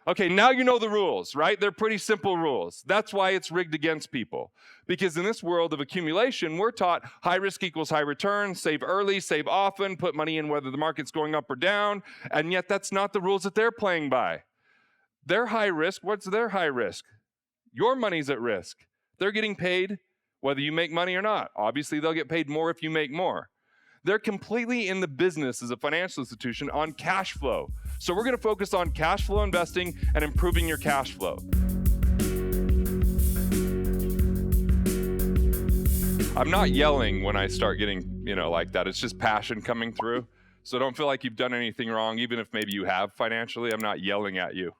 Okay, now you know the rules, right? They're pretty simple rules. That's why it's rigged against people. Because in this world of accumulation, we're taught high risk equals high return, save early, save often, put money in whether the market's going up or down, and yet that's not the rules that they're playing by. They're high risk. What's their high risk? Your money's at risk. They're getting paid whether you make money or not. Obviously, they'll get paid more if you make more. They're completely in the business as a financial institution on cash flow. So we're going to focus on cash flow investing and improving your cash flow. I'm not yelling when I start getting, like that. It's just passion coming through. So don't feel like you've done anything wrong, even if maybe you have financially. I'm not yelling at you.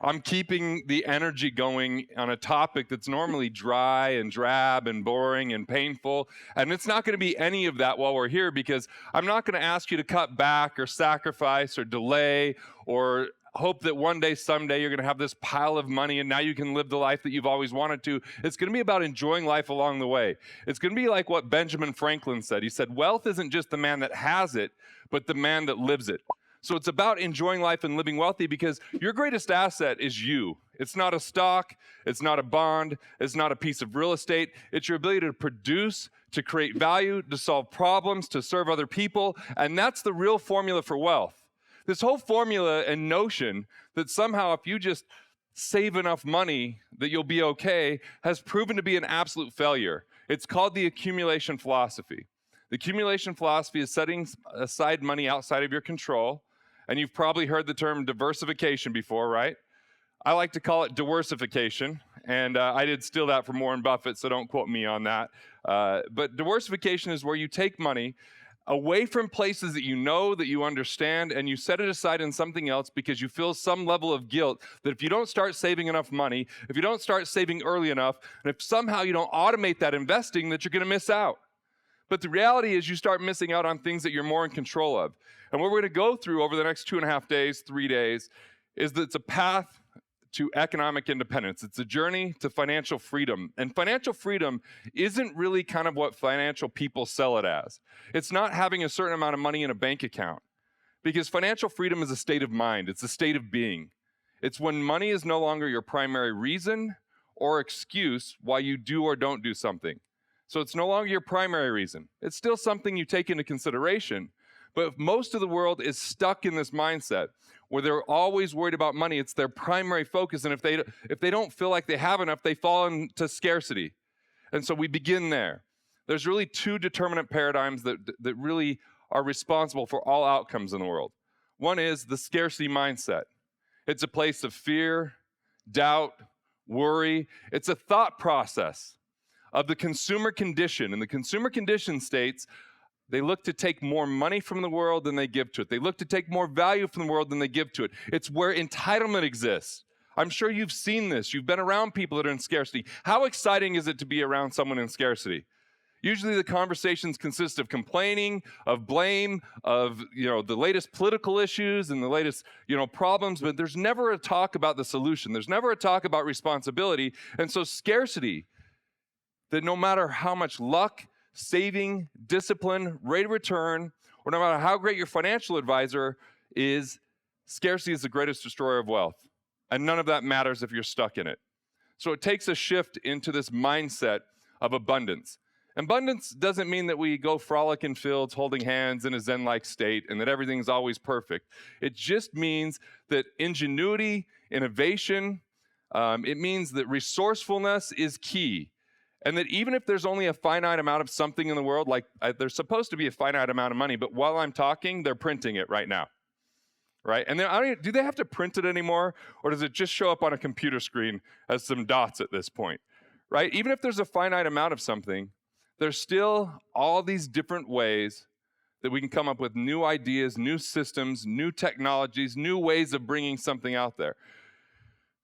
I'm keeping the energy going on a topic that's normally dry and drab and boring and painful. And it's not going to be any of that while we're here, because I'm not going to ask you to cut back or sacrifice or delay or hope that one day, someday, you're going to have this pile of money and now you can live the life that you've always wanted to. It's going to be about enjoying life along the way. It's going to be like what Benjamin Franklin said. He said, wealth isn't just the man that has it, but the man that lives it. So it's about enjoying life and living wealthy, because your greatest asset is you. It's not a stock, it's not a bond, it's not a piece of real estate. It's your ability to produce, to create value, to solve problems, to serve other people, and that's the real formula for wealth. This whole formula and notion that somehow if you just save enough money that you'll be okay has proven to be an absolute failure. It's called the accumulation philosophy. The accumulation philosophy is setting aside money outside of your control. And you've probably heard the term diversification before, right? I like to call it diversification, and I did steal that from Warren Buffett, so don't quote me on that. But diversification is where you take money away from places that you know, that you understand, and you set it aside in something else because you feel some level of guilt that if you don't start saving enough money, if you don't start saving early enough, and if somehow you don't automate that investing, that you're going to miss out. But the reality is you start missing out on things that you're more in control of. And what we're going to go through over the next 2.5 days, 3 days, is that it's a path to economic independence. It's a journey to financial freedom. And financial freedom isn't really kind of what financial people sell it as. It's not having a certain amount of money in a bank account. Because financial freedom is a state of mind. It's a state of being. It's when money is no longer your primary reason or excuse why you do or don't do something. So it's no longer your primary reason. It's still something you take into consideration. But most of the world is stuck in this mindset where they're always worried about money. It's their primary focus. And if they don't feel like they have enough, they fall into scarcity. And so we begin there. There's really two determinant paradigms that really are responsible for all outcomes in the world. One is the scarcity mindset. It's a place of fear, doubt, worry. It's a thought process of the consumer condition. And the consumer condition states they look to take more money from the world than they give to it. They look to take more value from the world than they give to it. It's where entitlement exists. I'm sure you've seen this. You've been around people that are in scarcity. How exciting is it to be around someone in scarcity? Usually the conversations consist of complaining, of blame, of the latest political issues and the latest problems, but there's never a talk about the solution. There's never a talk about responsibility. And so scarcity, that no matter how much luck, saving, discipline, rate of return, or no matter how great your financial advisor is, scarcity is the greatest destroyer of wealth. And none of that matters if you're stuck in it. So it takes a shift into this mindset of abundance. Abundance doesn't mean that we go frolic in fields holding hands in a Zen-like state and that everything's always perfect. It just means that ingenuity, innovation, it means that resourcefulness is key. And that even if there's only a finite amount of something in the world, like there's supposed to be a finite amount of money, but while I'm talking, they're printing it right now, right? And do they have to print it anymore? Or does it just show up on a computer screen as some dots at this point, right? Even if there's a finite amount of something, there's still all these different ways that we can come up with new ideas, new systems, new technologies, new ways of bringing something out there.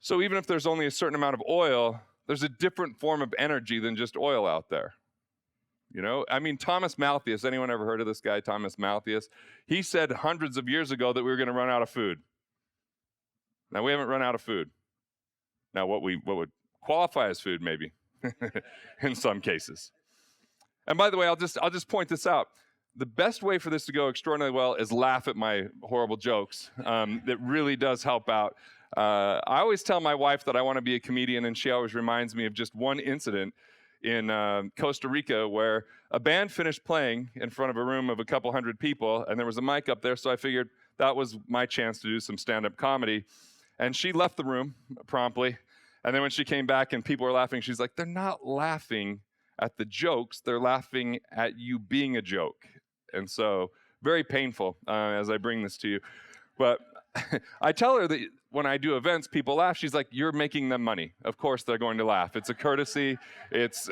So even if there's only a certain amount of oil, there's a different form of energy than just oil out there. Thomas Malthus, anyone ever heard of this guy, Thomas Malthus? He said hundreds of years ago that we were going to run out of food. Now, we haven't run out of food. Now, what would qualify as food, maybe, in some cases. And by the way, I'll just point this out. the best way for this to go extraordinarily well is laugh at my horrible jokes. That really does help out. I always tell my wife that I want to be a comedian, and she always reminds me of just one incident in Costa Rica where a band finished playing in front of a room of a couple hundred people, and there was a mic up there, so I figured that was my chance to do some stand-up comedy. And she left the room promptly, and then when she came back and people were laughing, she's like, they're not laughing at the jokes, they're laughing at you being a joke. And so, very painful as I bring this to you. But I tell her that when I do events, people laugh. She's like, you're making them money. Of course they're going to laugh. It's a courtesy. It's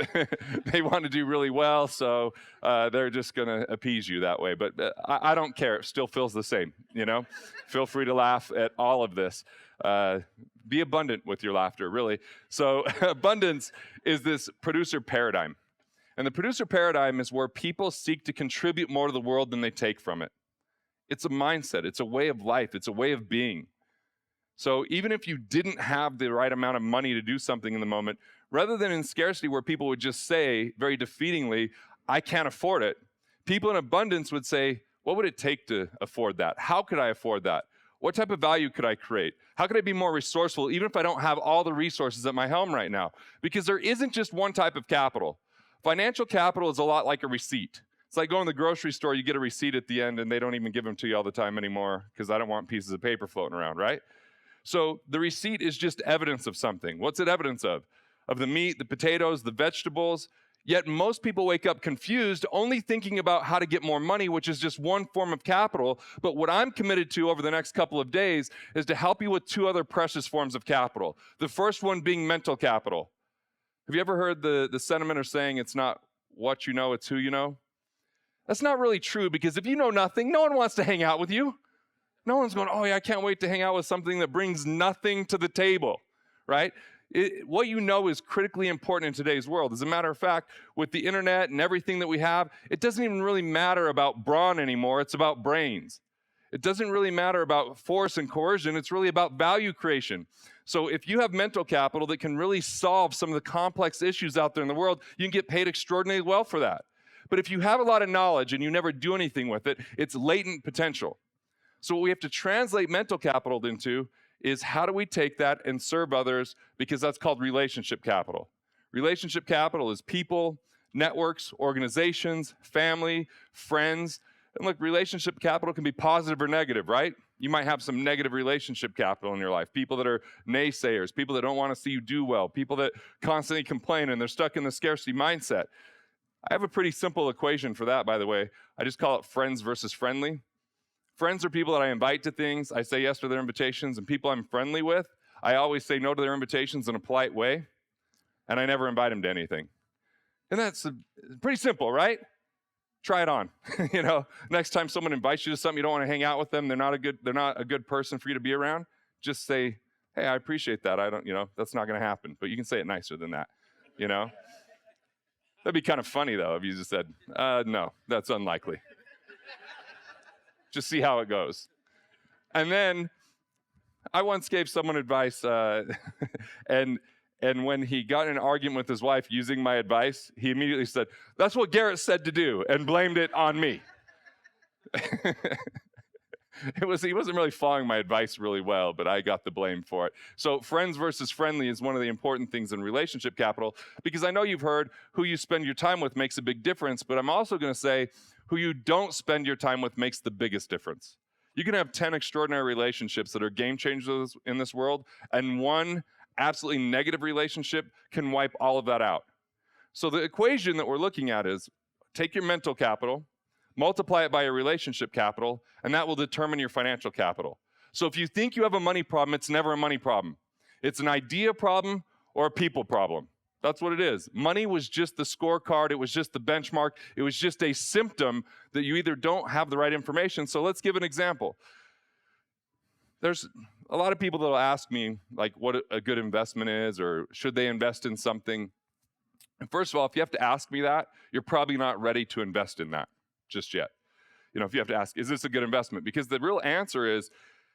they want to do really well, so they're just going to appease you that way. But I don't care. It still feels the same, you know? Feel free to laugh at all of this. Be abundant with your laughter, really. So abundance is this producer paradigm. And the producer paradigm is where people seek to contribute more to the world than they take from it. It's a mindset. It's a way of life. It's a way of being. So even if you didn't have the right amount of money to do something in the moment, rather than in scarcity where people would just say very defeatingly, I can't afford it, people in abundance would say, what would it take to afford that? How could I afford that? What type of value could I create? How could I be more resourceful even if I don't have all the resources at my helm right now? Because there isn't just one type of capital. Financial capital is a lot like a receipt. It's like going to the grocery store, you get a receipt at the end and they don't even give them to you all the time anymore because I don't want pieces of paper floating around, right? So the receipt is just evidence of something. What's it evidence of? Of the meat, the potatoes, the vegetables. Yet most people wake up confused, only thinking about how to get more money, which is just one form of capital. But what I'm committed to over the next couple of days is to help you with two other precious forms of capital. The first one being mental capital. Have you ever heard the sentiment or saying, it's not what you know, it's who you know? That's not really true, because if you know nothing, no one wants to hang out with you. No one's going, oh yeah, I can't wait to hang out with something that brings nothing to the table, right? What you know is critically important in today's world. As a matter of fact, with the internet and everything that we have, it doesn't even really matter about brawn anymore. It's about brains. It doesn't really matter about force and coercion. It's really about value creation. So if you have mental capital that can really solve some of the complex issues out there in the world, you can get paid extraordinarily well for that. But if you have a lot of knowledge and you never do anything with it, it's latent potential. So what we have to translate mental capital into is how do we take that and serve others, because that's called relationship capital. Relationship capital is people, networks, organizations, family, friends. And look, relationship capital can be positive or negative, right? You might have some negative relationship capital in your life. People that are naysayers, people that don't want to see you do well, people that constantly complain and they're stuck in the scarcity mindset. I have a pretty simple equation for that, by the way. I just call it friends versus friendly. Friends are people that I invite to things. I say yes to their invitations, and people I'm friendly with, I always say no to their invitations in a polite way, and I never invite them to anything. And that's pretty simple, right? Try it on. You know, next time someone invites you to something, you don't want to hang out with them, they're not a good person for you to be around, just say, hey, I appreciate that. That's not going to happen. But you can say it nicer than that, you know? That'd be kind of funny, though, if you just said, no, that's unlikely. Just see how it goes. And then I once gave someone advice, and when he got in an argument with his wife using my advice, he immediately said, that's what Garrett said to do, and blamed it on me. He wasn't really following my advice really well, but I got the blame for it. So friends versus friendly is one of the important things in relationship capital, because I know you've heard who you spend your time with makes a big difference, but I'm also going to say who you don't spend your time with makes the biggest difference. You can have 10 extraordinary relationships that are game changers in this world, and one absolutely negative relationship can wipe all of that out. So the equation that we're looking at is take your mental capital, multiply it by your relationship capital, and that will determine your financial capital. So if you think you have a money problem, it's never a money problem. It's an idea problem or a people problem. That's what it is. Money was just the scorecard. It was just the benchmark. It was just a symptom that you either don't have the right information. So let's give an example. There's a lot of people that will ask me like what a good investment is, or should they invest in something. And first of all, if you have to ask me that, you're probably not ready to invest in that just yet. You know, if you have to ask, is this a good investment? Because the real answer is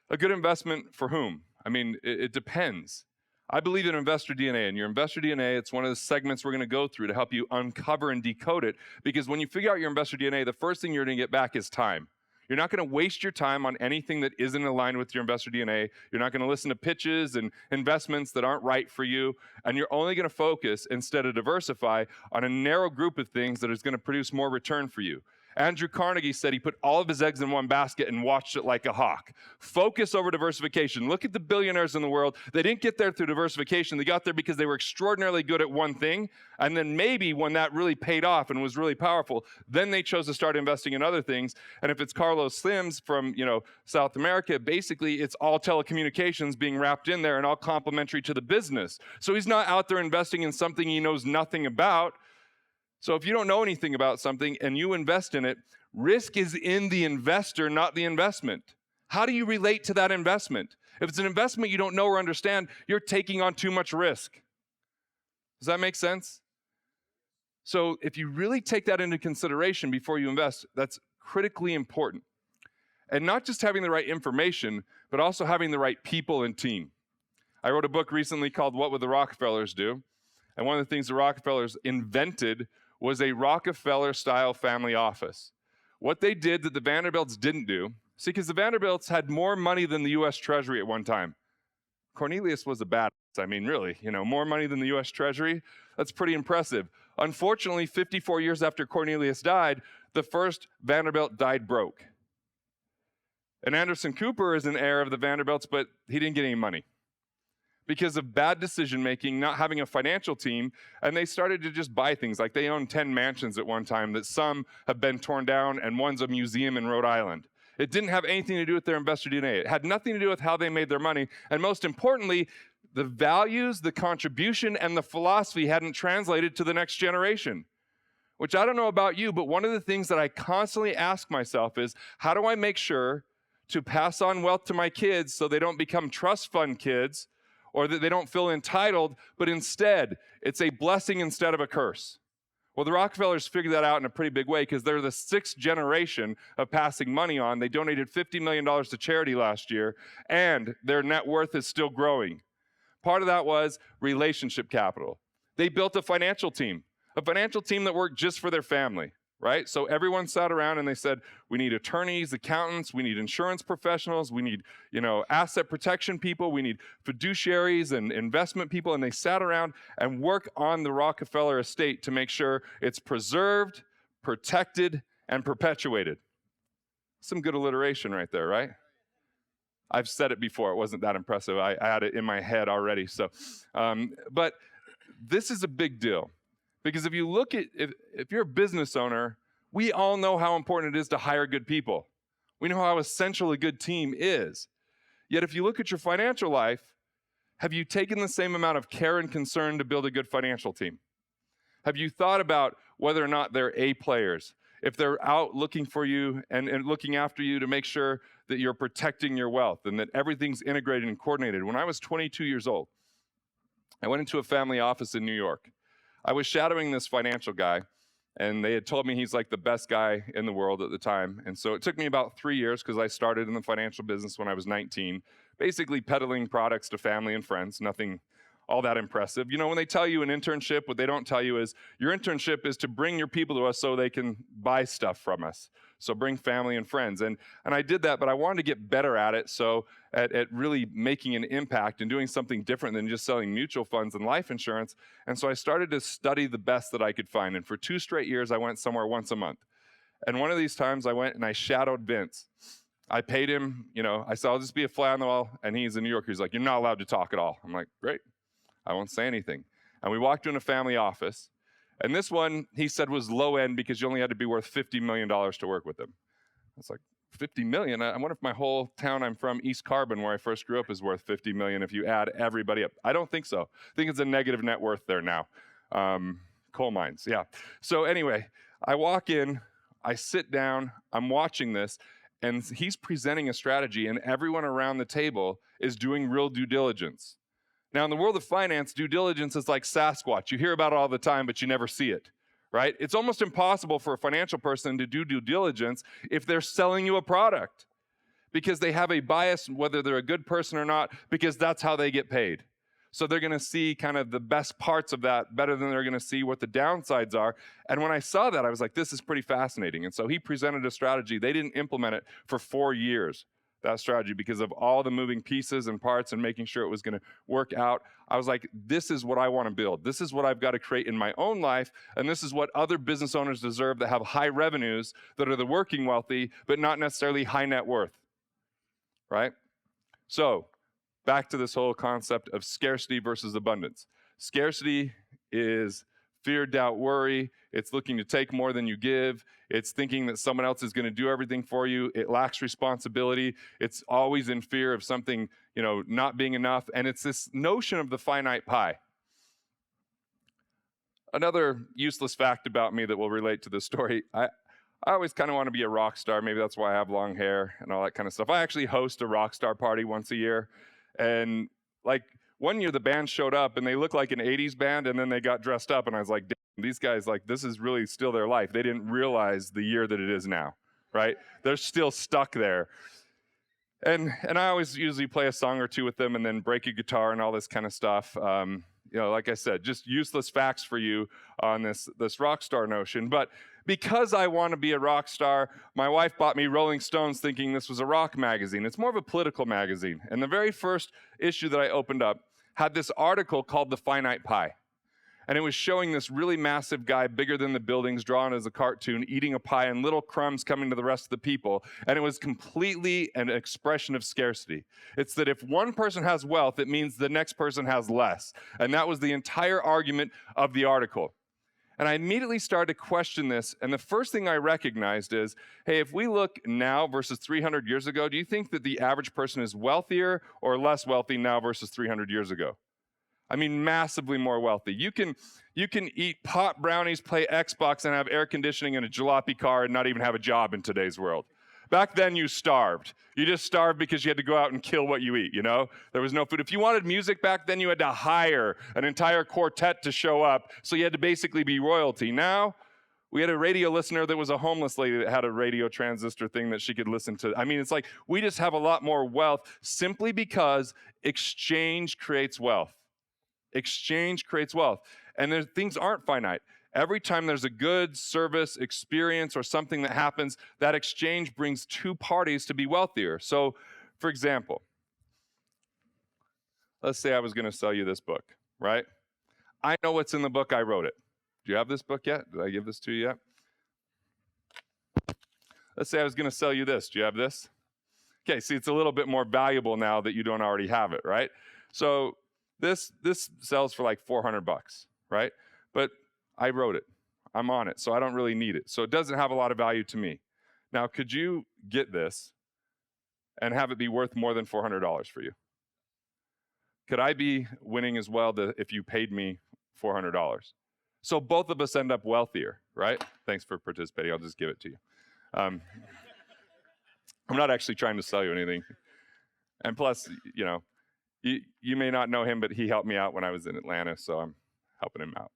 a good investment for whom? I mean, it depends. I believe in investor DNA, and your investor DNA, it's one of the segments we're going to go through to help you uncover and decode it, because when you figure out your investor DNA, the first thing you're going to get back is time. You're not going to waste your time on anything that isn't aligned with your investor DNA. You're not going to listen to pitches and investments that aren't right for you, and you're only going to focus, instead of diversify, on a narrow group of things that is going to produce more return for you. Andrew Carnegie said he put all of his eggs in one basket and watched it like a hawk. Focus over diversification. Look at the billionaires in the world. They didn't get there through diversification. They got there because they were extraordinarily good at one thing. And then maybe when that really paid off and was really powerful, then they chose to start investing in other things. And if it's Carlos Slims from, South America, basically it's all telecommunications being wrapped in there and all complementary to the business. So he's not out there investing in something he knows nothing about. So if you don't know anything about something and you invest in it, risk is in the investor, not the investment. How do you relate to that investment? If it's an investment you don't know or understand, you're taking on too much risk. Does that make sense? So if you really take that into consideration before you invest, that's critically important. And not just having the right information, but also having the right people and team. I wrote a book recently called What Would the Rockefellers Do? And one of the things the Rockefellers invented was a Rockefeller-style family office. What they did that the Vanderbilts didn't do, see, because the Vanderbilts had more money than the U.S. Treasury at one time. Cornelius was a badass. I mean, really, more money than the U.S. Treasury, that's pretty impressive. Unfortunately, 54 years after Cornelius died, the first Vanderbilt died broke. And Anderson Cooper is an heir of the Vanderbilts, but he didn't get any money because of bad decision-making, not having a financial team, and they started to just buy things. Like they owned 10 mansions at one time that some have been torn down, and one's a museum in Rhode Island. It didn't have anything to do with their investor DNA. It had nothing to do with how they made their money, and most importantly, the values, the contribution, and the philosophy hadn't translated to the next generation. Which I don't know about you, but one of the things that I constantly ask myself is, how do I make sure to pass on wealth to my kids so they don't become trust fund kids, or that they don't feel entitled, but instead, it's a blessing instead of a curse? Well, the Rockefellers figured that out in a pretty big way because they're the 6th generation of passing money on. They donated $50 million to charity last year, and their net worth is still growing. Part of that was relationship capital. They built a financial team that worked just for their family. Right? So everyone sat around and they said, we need attorneys, accountants, we need insurance professionals, we need, asset protection people, we need fiduciaries and investment people. And they sat around and worked on the Rockefeller estate to make sure it's preserved, protected, and perpetuated. Some good alliteration right there, right? I've said it before. It wasn't that impressive. I had it in my head already. So, but this is a big deal. Because if you look at, if you're a business owner, we all know how important it is to hire good people. We know how essential a good team is. Yet if you look at your financial life, have you taken the same amount of care and concern to build a good financial team? Have you thought about whether or not they're A players? If they're out looking for you and looking after you to make sure that you're protecting your wealth and that everything's integrated and coordinated. When I was 22 years old, I went into a family office in New York. I was shadowing this financial guy, and they had told me he's like the best guy in the world at the time. And so it took me about 3 years because I started in the financial business when I was 19, basically peddling products to family and friends, nothing all that impressive. When they tell you an internship, what they don't tell you is your internship is to bring your people to us so they can buy stuff from us. So bring family and friends. And I did that, but I wanted to get better at it. So at really making an impact and doing something different than just selling mutual funds and life insurance. And so I started to study the best that I could find. And for 2 straight years, I went somewhere once a month. And one of these times I went and I shadowed Vince. I paid him, I said, I'll just be a fly on the wall. And he's in New York. He's like, you're not allowed to talk at all. I'm like, great. I won't say anything. And we walked in a family office. And this one, he said, was low end because you only had to be worth $50 million to work with him. I was like, $50 million? I wonder if my whole town I'm from, East Carbon, where I first grew up, is worth $50 million if you add everybody up. I don't think so. I think it's a negative net worth there now. Coal mines, yeah. So anyway, I walk in, I sit down, I'm watching this, and he's presenting a strategy, and everyone around the table is doing real due diligence. Now, in the world of finance, due diligence is like Sasquatch. You hear about it all the time, but you never see it, right? It's almost impossible for a financial person to do due diligence if they're selling you a product because they have a bias, whether they're a good person or not, because that's how they get paid. So they're going to see kind of the best parts of that better than they're going to see what the downsides are. And when I saw that, I was like, this is pretty fascinating. And so he presented a strategy. They didn't implement it for 4 years, that strategy, because of all the moving pieces and parts and making sure it was going to work out. I was like, this is what I want to build. This is what I've got to create in my own life. And this is what other business owners deserve that have high revenues, that are the working wealthy, but not necessarily high net worth, right? So back to this whole concept of scarcity versus abundance. Scarcity is fear, doubt, worry. It's looking to take more than you give. It's thinking that someone else is going to do everything for you. It lacks responsibility. It's always in fear of something, not being enough. And it's this notion of the finite pie. Another useless fact about me that will relate to this story, I always kind of want to be a rock star. Maybe that's why I have long hair and all that kind of stuff. I actually host a rock star party once a year. And like one year the band showed up and they looked like an 80s band, and then they got dressed up and I was like, damn, these guys, like, this is really still their life. They didn't realize the year that it is now, right? They're still stuck there. And I always usually play a song or two with them and then break a guitar and all this kind of stuff. Like I said, just useless facts for you on this rock star notion. But because I want to be a rock star, my wife bought me Rolling Stones thinking this was a rock magazine. It's more of a political magazine. And the very first issue that I opened up had this article called The Finite Pie. And it was showing this really massive guy, bigger than the buildings, drawn as a cartoon, eating a pie and little crumbs coming to the rest of the people. And it was completely an expression of scarcity. It's that if one person has wealth, it means the next person has less. And that was the entire argument of the article. And I immediately started to question this. And the first thing I recognized is, hey, if we look now versus 300 years ago, do you think that the average person is wealthier or less wealthy now versus 300 years ago? I mean, massively more wealthy. You can eat pot brownies, play Xbox, and have air conditioning and a jalopy car and not even have a job in today's world. Back then, you starved. You just starved because you had to go out and kill what you eat, There was no food. If you wanted music back then, you had to hire an entire quartet to show up, so you had to basically be royalty. Now, we had a radio listener that was a homeless lady that had a radio transistor thing that she could listen to. I mean, it's like we just have a lot more wealth simply because exchange creates wealth. Exchange creates wealth. And things aren't finite. Every time there's a good service, experience, or something that happens, that exchange brings two parties to be wealthier. So, for example, let's say I was going to sell you this book, right? I know what's in the book. I wrote it. Do you have this book yet? Did I give this to you yet? Let's say I was going to sell you this. Do you have this? Okay, see, it's a little bit more valuable now that you don't already have it, right? So this sells for like $400, right? But I wrote it. I'm on it, so I don't really need it. So it doesn't have a lot of value to me. Now, could you get this and have it be worth more than $400 for you? Could I be winning as well if you paid me $400? So both of us end up wealthier, right? Thanks for participating. I'll just give it to you. I'm not actually trying to sell you anything. And plus, you may not know him, but he helped me out when I was in Atlanta, so I'm helping him out.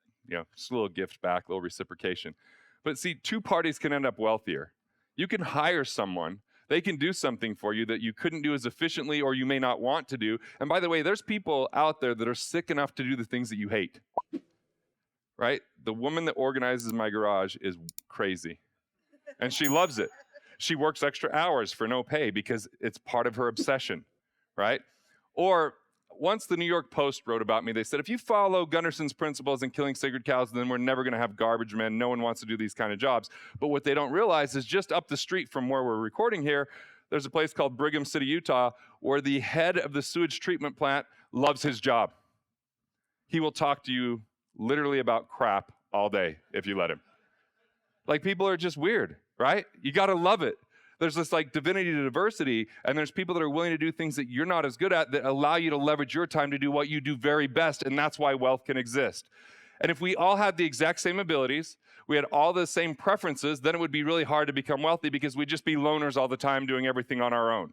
Just a little gift back, a little reciprocation. But see, two parties can end up wealthier. You can hire someone. They can do something for you that you couldn't do as efficiently or you may not want to do. And by the way, there's people out there that are sick enough to do the things that you hate, right? The woman that organizes my garage is crazy, and she loves it. She works extra hours for no pay because it's part of her obsession, right? Or once the New York Post wrote about me, they said, if you follow Gunderson's principles in killing sacred cows, then we're never going to have garbage men. No one wants to do these kind of jobs. But what they don't realize is just up the street from where we're recording here, there's a place called Brigham City, Utah, where the head of the sewage treatment plant loves his job. He will talk to you literally about crap all day if you let him. Like, people are just weird, right? You got to love it. There's this like divinity to diversity, and there's people that are willing to do things that you're not as good at that allow you to leverage your time to do what you do very best, and that's why wealth can exist. And if we all had the exact same abilities, we had all the same preferences, then it would be really hard to become wealthy because we'd just be loners all the time doing everything on our own.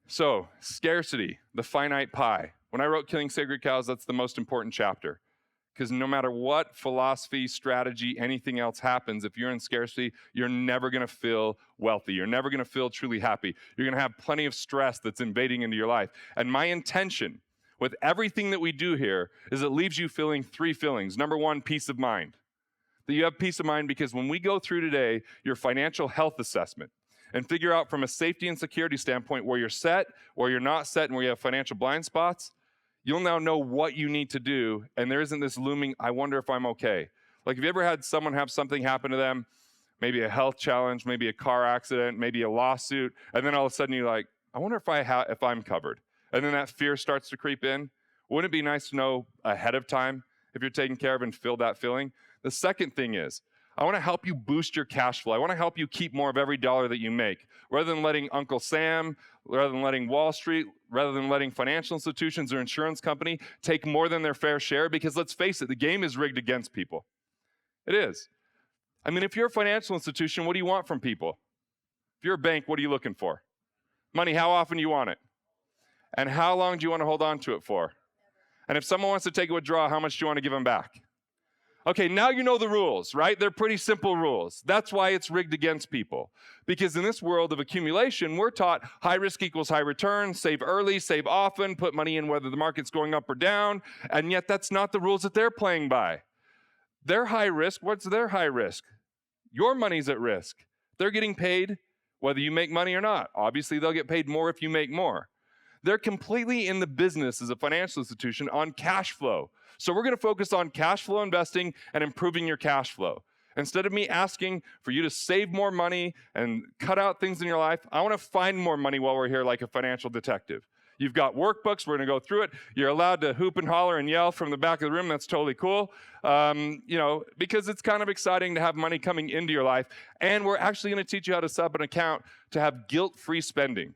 So, scarcity, the finite pie. When I wrote Killing Sacred Cows, that's the most important chapter. Because no matter what philosophy, strategy, anything else happens, if you're in scarcity, you're never going to feel wealthy. You're never going to feel truly happy. You're going to have plenty of stress that's invading into your life. And my intention with everything that we do here is it leaves you feeling three feelings. Number one, peace of mind. That you have peace of mind because when we go through today your financial health assessment and figure out from a safety and security standpoint where you're set, where you're not set, and where you have financial blind spots, you'll now know what you need to do, and there isn't this looming, I wonder if I'm okay. Like, have you ever had someone have something happen to them, maybe a health challenge, maybe a car accident, maybe a lawsuit, and then all of a sudden you're like, I wonder if I'm covered. And then that fear starts to creep in. Wouldn't it be nice to know ahead of time if you're taken care of and feel that feeling? The second thing is, I want to help you boost your cash flow. I want to help you keep more of every dollar that you make. Rather than letting Uncle Sam, rather than letting Wall Street, rather than letting financial institutions or insurance company take more than their fair share, because let's face it, the game is rigged against people. It is. I mean, if you're a financial institution, what do you want from people? If you're a bank, what are you looking for? Money, how often do you want it? And how long do you want to hold on to it for? And if someone wants to take a withdrawal, how much do you want to give them back? Okay, now you know the rules, right? They're pretty simple rules. That's why it's rigged against people. Because in this world of accumulation, we're taught high risk equals high return, save early, save often, put money in whether the market's going up or down, and yet that's not the rules that they're playing by. They're high risk. What's their high risk? Your money's at risk. They're getting paid whether you make money or not. Obviously, they'll get paid more if you make more. They're completely in the business as a financial institution on cash flow. So we're going to focus on cash flow investing and improving your cash flow. Instead of me asking for you to save more money and cut out things in your life, I want to find more money while we're here like a financial detective. You've got workbooks. We're going to go through it. You're allowed to hoop and holler and yell from the back of the room. That's totally cool. Because it's kind of exciting to have money coming into your life. And we're actually going to teach you how to set up an account to have guilt-free spending.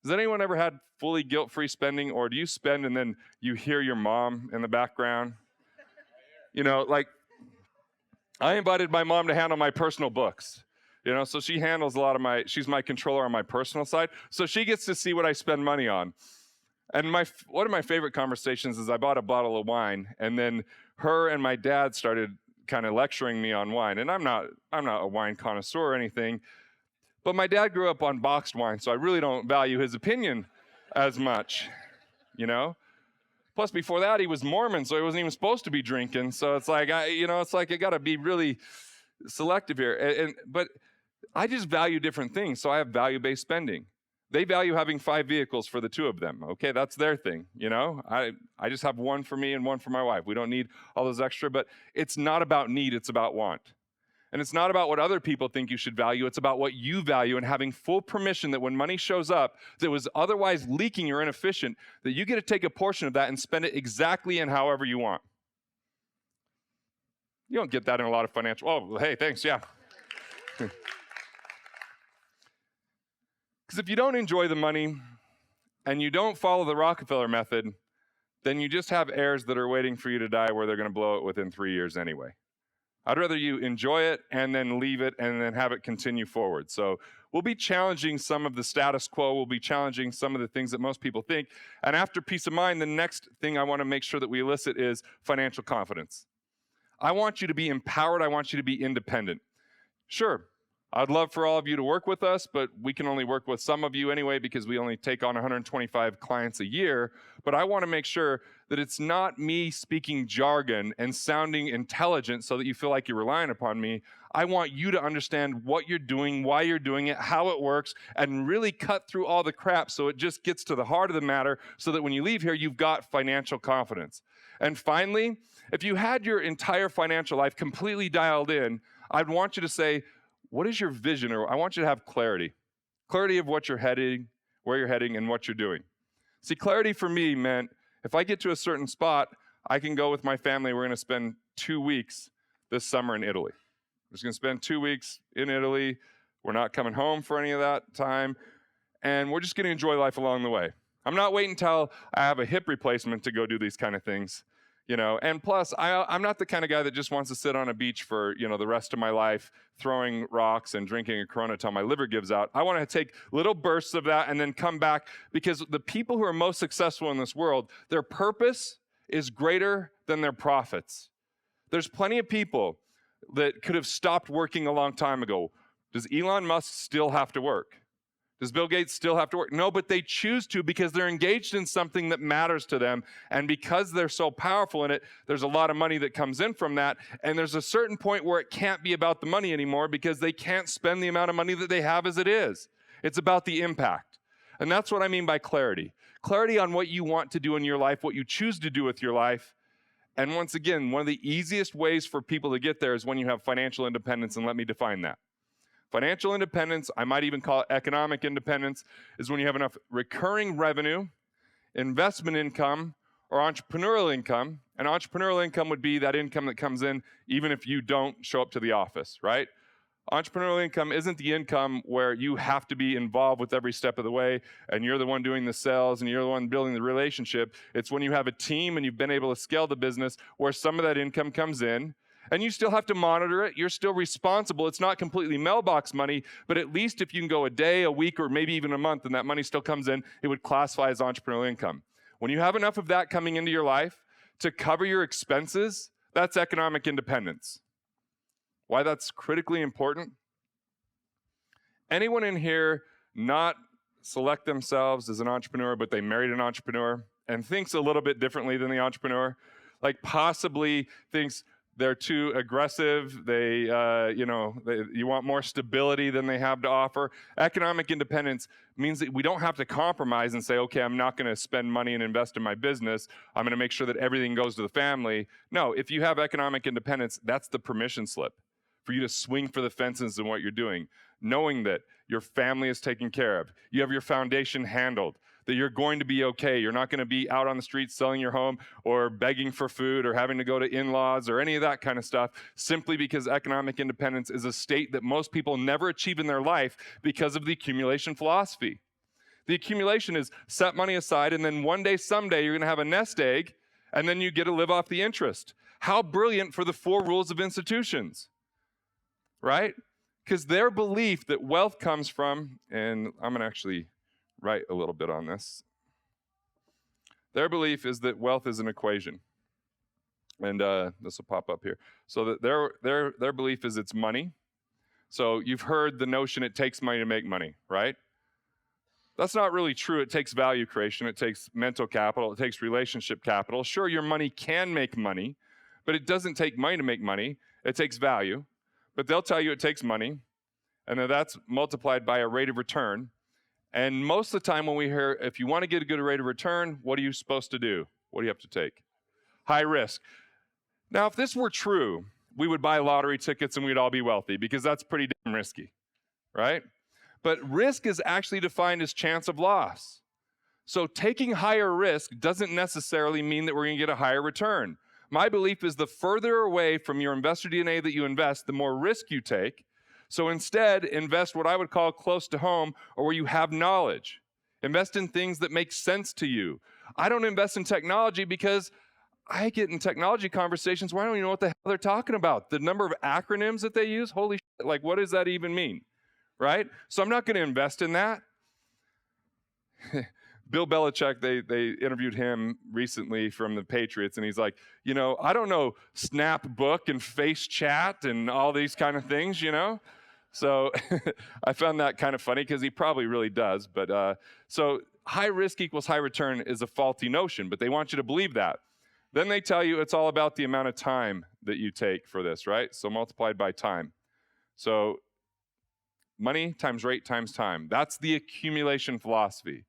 Has anyone ever had fully guilt-free spending, or do you spend and then you hear your mom in the background? I invited my mom to handle my personal books. So she handles a lot of she's my controller on my personal side. So she gets to see what I spend money on. And one of my favorite conversations is I bought a bottle of wine, and then her and my dad started kind of lecturing me on wine. And I'm not a wine connoisseur or anything, but my dad grew up on boxed wine, so I really don't value his opinion as much, Plus, before that, he was Mormon, so he wasn't even supposed to be drinking. So it's like, I got to be really selective here. But I just value different things, so I have value-based spending. They value having 5 vehicles for the 2 of them. Okay, that's their thing, I just have one for me and one for my wife. We don't need all those extra, but it's not about need, it's about want. And it's not about what other people think you should value, it's about what you value and having full permission that when money shows up that was otherwise leaking or inefficient, that you get to take a portion of that and spend it exactly and however you want. You don't get that in a lot of financial, hey, thanks, yeah. Because if you don't enjoy the money and you don't follow the Rockefeller method, then you just have heirs that are waiting for you to die where they're going to blow it within 3 years anyway. I'd rather you enjoy it and then leave it and then have it continue forward. So we'll be challenging some of the status quo. We'll be challenging some of the things that most people think. And after peace of mind, the next thing I want to make sure that we elicit is financial confidence. I want you to be empowered. I want you to be independent. Sure, I'd love for all of you to work with us, but we can only work with some of you anyway because we only take on 125 clients a year. But I want to make sure that it's not me speaking jargon and sounding intelligent so that you feel like you're relying upon me. I want you to understand what you're doing, why you're doing it, how it works, and really cut through all the crap so it just gets to the heart of the matter so that when you leave here, you've got financial confidence. And finally, if you had your entire financial life completely dialed in, I'd want you to say, what is your vision? Or I want you to have clarity. Clarity of what you're heading, where you're heading, and what you're doing. See, clarity for me meant if I get to a certain spot, I can go with my family. We're going to spend 2 weeks this summer in Italy. We're just going to spend 2 weeks in Italy. We're not coming home for any of that time. And we're just going to enjoy life along the way. I'm not waiting until I have a hip replacement to go do these kind of things. And plus, I'm not the kind of guy that just wants to sit on a beach for, the rest of my life, throwing rocks and drinking a Corona till my liver gives out. I want to take little bursts of that and then come back, because the people who are most successful in this world, their purpose is greater than their profits. There's plenty of people that could have stopped working a long time ago. Does Elon Musk still have to work? Does Bill Gates still have to work? No, but they choose to because they're engaged in something that matters to them. And because they're so powerful in it, there's a lot of money that comes in from that. And there's a certain point where it can't be about the money anymore because they can't spend the amount of money that they have as it is. It's about the impact. And that's what I mean by clarity. Clarity on what you want to do in your life, what you choose to do with your life. And once again, one of the easiest ways for people to get there is when you have financial independence, and let me define that. Financial independence, I might even call it economic independence, is when you have enough recurring revenue, investment income, or entrepreneurial income. And entrepreneurial income would be that income that comes in even if you don't show up to the office, right? Entrepreneurial income isn't the income where you have to be involved with every step of the way and you're the one doing the sales and you're the one building the relationship. It's when you have a team and you've been able to scale the business where some of that income comes in. And you still have to monitor it. You're still responsible. It's not completely mailbox money, but at least if you can go a day, a week, or maybe even a month and that money still comes in, it would classify as entrepreneurial income. When you have enough of that coming into your life to cover your expenses, that's economic independence. Why that's critically important? Anyone in here not select themselves as an entrepreneur, but they married an entrepreneur and thinks a little bit differently than the entrepreneur? Like possibly thinks they're too aggressive, you want more stability than they have to offer. Economic independence means that we don't have to compromise and say, okay, I'm not gonna spend money and invest in my business. I'm gonna make sure that everything goes to the family. No, if you have economic independence, that's the permission slip for you to swing for the fences in what you're doing, knowing that your family is taken care of. You have your foundation handled, that you're going to be okay. You're not going to be out on the streets selling your home or begging for food or having to go to in-laws or any of that kind of stuff, simply because economic independence is a state that most people never achieve in their life because of the accumulation philosophy. The accumulation is set money aside, and then one day, someday, you're going to have a nest egg, and then you get to live off the interest. How brilliant for the 4 rules of institutions, right? Because their belief that wealth comes from, and I'm going to actually write a little bit on this. Their belief is that wealth is an equation. And this will pop up here. So that their belief is it's money. So you've heard the notion it takes money to make money, right? That's not really true. It takes value creation. It takes mental capital. It takes relationship capital. Sure, your money can make money, but it doesn't take money to make money. It takes value. But they'll tell you it takes money, and then that's multiplied by a rate of return. And most of the time when we hear, if you want to get a good rate of return, what are you supposed to do? What do you have to take? High risk. Now, if this were true, we would buy lottery tickets and we'd all be wealthy because that's pretty damn risky, right? But risk is actually defined as chance of loss. So taking higher risk doesn't necessarily mean that we're going to get a higher return. My belief is the further away from your investor DNA that you invest, the more risk you take. So instead, invest what I would call close to home or where you have knowledge. Invest in things that make sense to you. I don't invest in technology because I get in technology conversations where I don't even know what the hell they're talking about. The number of acronyms that they use, holy shit, like what does that even mean, right? So I'm not going to invest in that. Bill Belichick, they interviewed him recently from the Patriots, and he's like, I don't know Snap Book and Face Chat and all these kind of things, So I found that kind of funny because he probably really does. But so high risk equals high return is a faulty notion, but they want you to believe that. Then they tell you it's all about the amount of time that you take for this, right? So multiplied by time. So money times rate times time. That's the accumulation philosophy.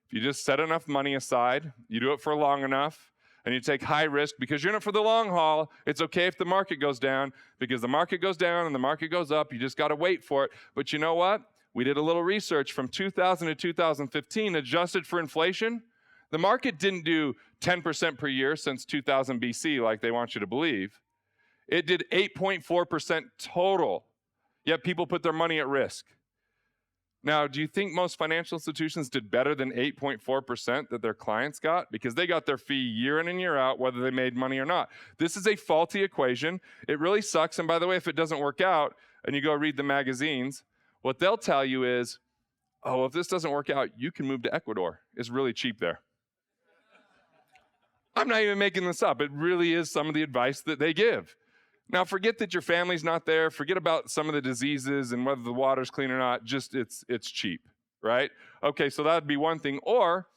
If you just set enough money aside, you do it for long enough, and you take high risk because you're in it for the long haul. It's okay if the market goes down because the market goes down and the market goes up. You just got to wait for it. But you know what? We did a little research from 2000 to 2015, adjusted for inflation. The market didn't do 10% per year since 2000 BC like they want you to believe. It did 8.4% total, yet people put their money at risk. Now, do you think most financial institutions did better than 8.4% that their clients got? Because they got their fee year in and year out, whether they made money or not. This is a faulty equation. It really sucks. And by the way, if it doesn't work out and you go read the magazines, what they'll tell you is, oh, if this doesn't work out, you can move to Ecuador. It's really cheap there. I'm not even making this up. It really is some of the advice that they give. Now, forget that your family's not there. Forget about some of the diseases and whether the water's clean or not. Just it's cheap, right? Okay, so that would be one thing. Or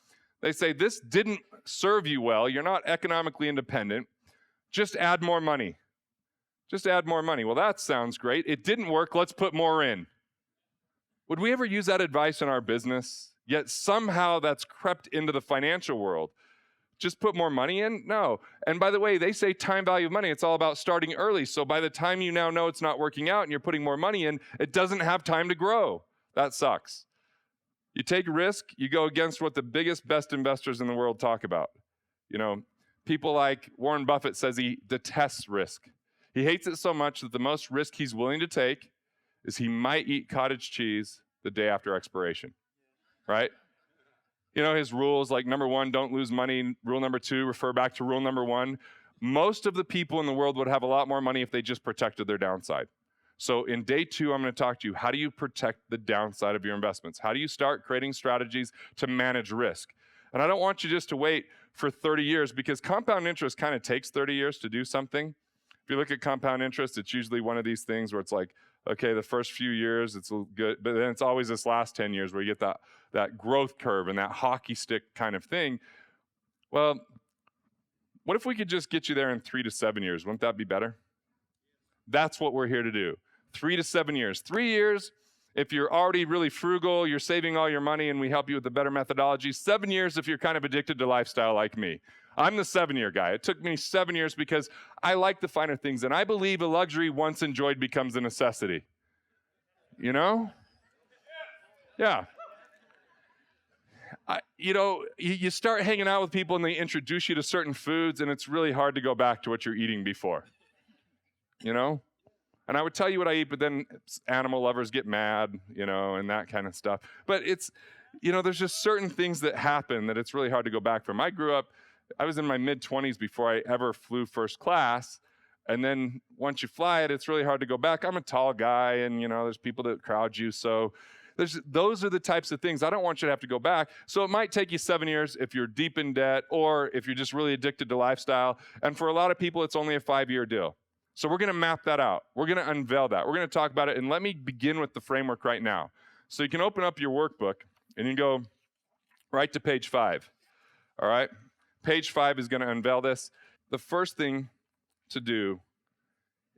they say, this didn't serve you well. You're not economically independent. Just add more money. Just add more money. Well, that sounds great. It didn't work. Let's put more in. Would we ever use that advice in our business? Yet somehow that's crept into the financial world. Just put more money in? No. And by the way, they say time value of money. It's all about starting early. So by the time you now know it's not working out and you're putting more money in, it doesn't have time to grow. That sucks. You take risk, you go against what the biggest, best investors in the world talk about. You know, people like Warren Buffett says he detests risk. He hates it so much that the most risk he's willing to take is he might eat cottage cheese the day after expiration, right? You know, his rules, like number 1, don't lose money. Rule number 2, refer back to rule number 1. Most of the people in the world would have a lot more money if they just protected their downside. So in day 2, I'm going to talk to you, how do you protect the downside of your investments? How do you start creating strategies to manage risk? And I don't want you just to wait for 30 years because compound interest kind of takes 30 years to do something. If you look at compound interest, it's usually one of these things where it's like, okay, the first few years, it's good, but then it's always this last 10 years where you get that growth curve and that hockey stick kind of thing. Well, what if we could just get you there in 3 to 7 years? Wouldn't that be better? That's what we're here to do. 3 to 7 years. 3 years, if you're already really frugal, you're saving all your money and we help you with a better methodology. 7 years if you're kind of addicted to lifestyle like me. I'm the 7-year guy. It took me 7 years because I like the finer things. And I believe a luxury once enjoyed becomes a necessity. You know? Yeah. You start hanging out with people and they introduce you to certain foods and it's really hard to go back to what you're eating before. You know? And I would tell you what I eat, but then animal lovers get mad, and that kind of stuff. But it's, there's just certain things that happen that it's really hard to go back from. I was in my mid-20s before I ever flew first class. And then once you fly it, it's really hard to go back. I'm a tall guy and, there's people that crowd you. So those are the types of things. I don't want you to have to go back. So it might take you 7 years if you're deep in debt or if you're just really addicted to lifestyle. And for a lot of people, it's only a 5-year deal. So we're going to map that out. We're going to unveil that. We're going to talk about it. And let me begin with the framework right now. So you can open up your workbook and you can go right to page 5. All right? Page 5 is going to unveil this. The first thing to do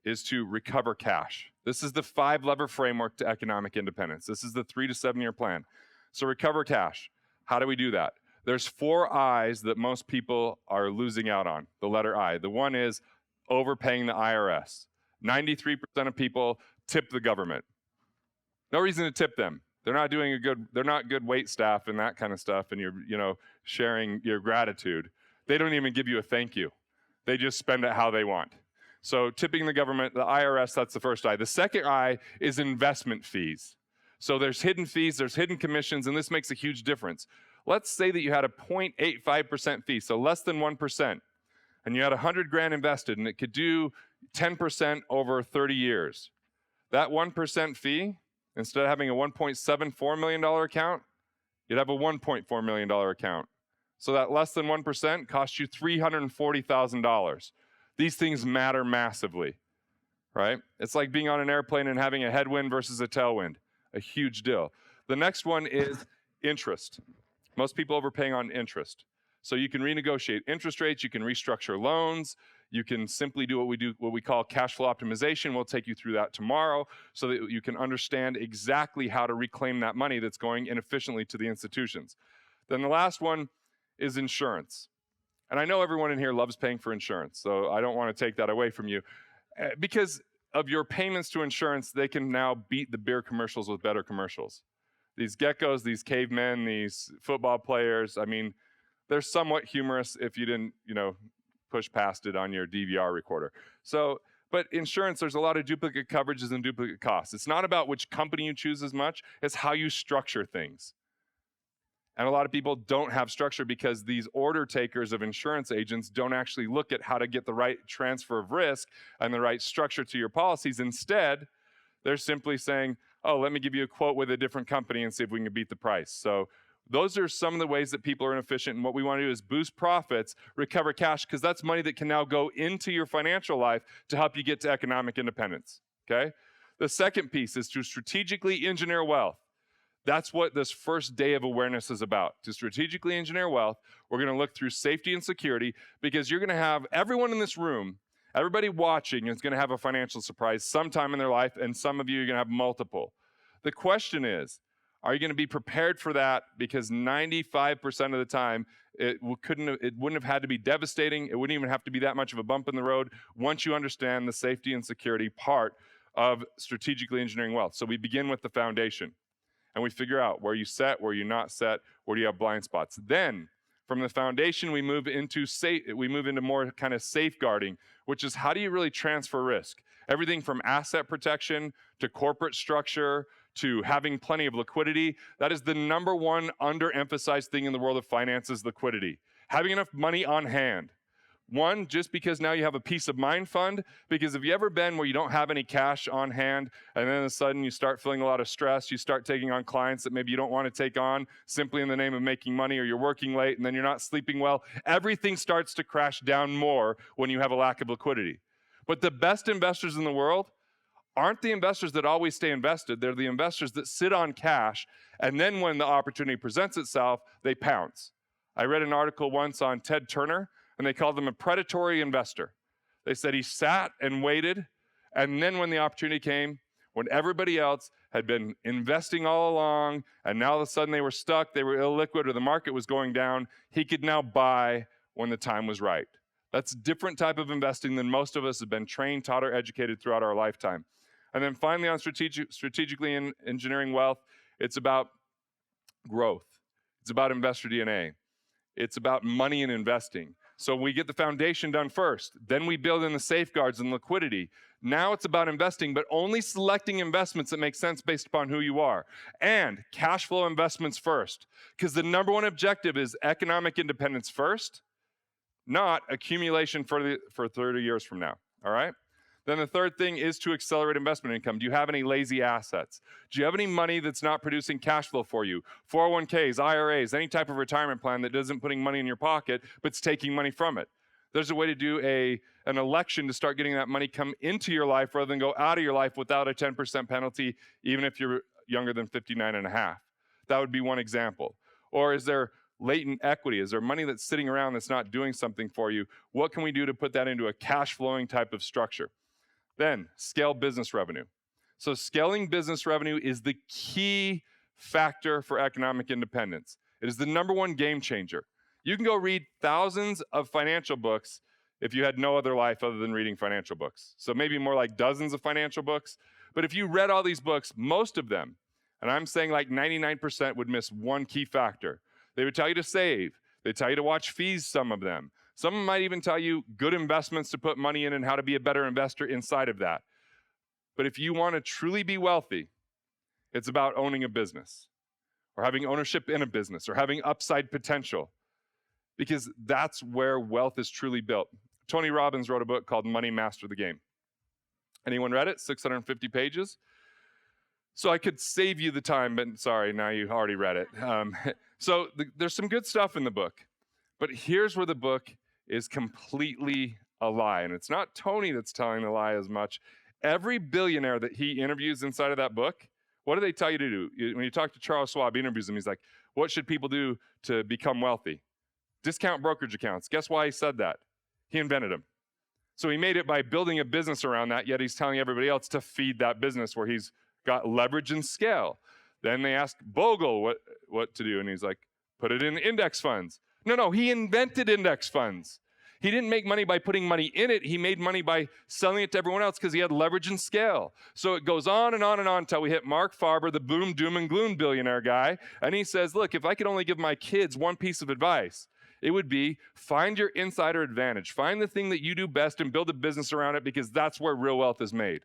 is to recover cash. This is the 5-lever framework to economic independence. This is the 3 to 7 year plan. So recover cash. How do we do that? There's 4 I's that most people are losing out on. The letter I. The one is overpaying the IRS. 93% of people tip the government. No reason to tip them. They're not good wait staff and that kind of stuff, and you're, sharing your gratitude. They don't even give you a thank you. They just spend it how they want. So tipping the government, the IRS, that's the first I. The second I is investment fees. So there's hidden fees, there's hidden commissions, and this makes a huge difference. Let's say that you had a 0.85% fee, so less than 1%. And you had $100,000 invested and it could do 10% over 30 years. That 1% fee, instead of having a $1.74 million account, you'd have a $1.4 million account. So that less than 1% costs you $340,000. These things matter massively, right? It's like being on an airplane and having a headwind versus a tailwind, a huge deal. The next one is interest. Most people overpaying on interest. So you can renegotiate interest rates, you can restructure loans, you can simply do what we call cash flow optimization. We'll take you through that tomorrow so that you can understand exactly how to reclaim that money that's going inefficiently to the institutions. Then the last one is insurance. And I know everyone in here loves paying for insurance, so I don't want to take that away from you. Because of your payments to insurance, they can now beat the beer commercials with better commercials. These geckos, these cavemen, these football players, they're somewhat humorous if you didn't, push past it on your DVR recorder. So, but insurance, there's a lot of duplicate coverages and duplicate costs. It's not about which company you choose as much, it's how you structure things. And a lot of people don't have structure because these order takers of insurance agents don't actually look at how to get the right transfer of risk and the right structure to your policies. Instead, they're simply saying, oh, let me give you a quote with a different company and see if we can beat the price. So those are some of the ways that people are inefficient. And what we want to do is boost profits, recover cash, because that's money that can now go into your financial life to help you get to economic independence, okay? The second piece is to strategically engineer wealth. That's what this first day of awareness is about. To strategically engineer wealth, we're going to look through safety and security, because you're going to have everyone in this room, everybody watching is going to have a financial surprise sometime in their life, and some of you are going to have multiple. The question is, are you going to be prepared for that? Because 95% of the time, it wouldn't have had to be devastating. It wouldn't even have to be that much of a bump in the road once you understand the safety and security part of strategically engineering wealth. So we begin with the foundation, and we figure out where you set, where you're not set, where do you have blind spots. Then from the foundation, we move into more kind of safeguarding, which is how do you really transfer risk? Everything from asset protection to corporate structure to having plenty of liquidity. That is the number one underemphasized thing in the world of finance, is liquidity. Having enough money on hand. One, just because now you have a peace of mind fund, because have you ever been where you don't have any cash on hand, and then all of a sudden you start feeling a lot of stress, you start taking on clients that maybe you don't want to take on simply in the name of making money, or you're working late and then you're not sleeping well. Everything starts to crash down more when you have a lack of liquidity. But the best investors in the world aren't the investors that always stay invested. They're the investors that sit on cash, and then when the opportunity presents itself, they pounce. I read an article once on Ted Turner, and they called him a predatory investor. They said he sat and waited, and then when the opportunity came, when everybody else had been investing all along, and now all of a sudden they were stuck, they were illiquid, or the market was going down, he could now buy when the time was right. That's a different type of investing than most of us have been trained, taught, or educated throughout our lifetime. And then finally, on strategically engineering wealth, it's about growth. It's about investor DNA. It's about money and investing. So we get the foundation done first. Then we build in the safeguards and liquidity. Now it's about investing, but only selecting investments that make sense based upon who you are. And cash flow investments first. Because the number one objective is economic independence first, not accumulation for 30 years from now. All right? Then the third thing is to accelerate investment income. Do you have any lazy assets? Do you have any money that's not producing cash flow for you? 401ks, IRAs, any type of retirement plan that isn't putting money in your pocket, but it's taking money from it. There's a way to do an election to start getting that money come into your life rather than go out of your life without a 10% penalty, even if you're younger than 59 and a half. That would be one example. Or is there latent equity? Is there money that's sitting around that's not doing something for you? What can we do to put that into a cash flowing type of structure? Then, scale business revenue. So scaling business revenue is the key factor for economic independence. It is the number one game changer. You can go read thousands of financial books if you had no other life other than reading financial books. So maybe more like dozens of financial books. But if you read all these books, most of them, and I'm saying like 99% would miss one key factor. They would tell you to save. They tell you to watch fees, some of them. Some of them might even tell you good investments to put money in and how to be a better investor inside of that. But if you want to truly be wealthy, it's about owning a business or having ownership in a business or having upside potential, because that's where wealth is truly built. Tony Robbins wrote a book called Money Master the Game. Anyone read it? 650 pages. So I could save you the time, but sorry, now you already read it. There's some good stuff in the book, but here's where the book is completely a lie. And it's not Tony that's telling the lie as much. Every billionaire that he interviews inside of that book, what do they tell you to do? When you talk to Charles Schwab, he interviews him, he's like, what should people do to become wealthy? Discount brokerage accounts. Guess why he said that? He invented them. So he made it by building a business around that, yet he's telling everybody else to feed that business where he's got leverage and scale. Then they asked Bogle what to do, and he's like, put it in index funds. No, he invented index funds. He didn't make money by putting money in it. He made money by selling it to everyone else because he had leverage and scale. So it goes on and on and on until we hit Mark Farber, the boom, doom, and gloom billionaire guy. And he says, look, if I could only give my kids one piece of advice, it would be find your insider advantage. Find the thing that you do best and build a business around it, because that's where real wealth is made.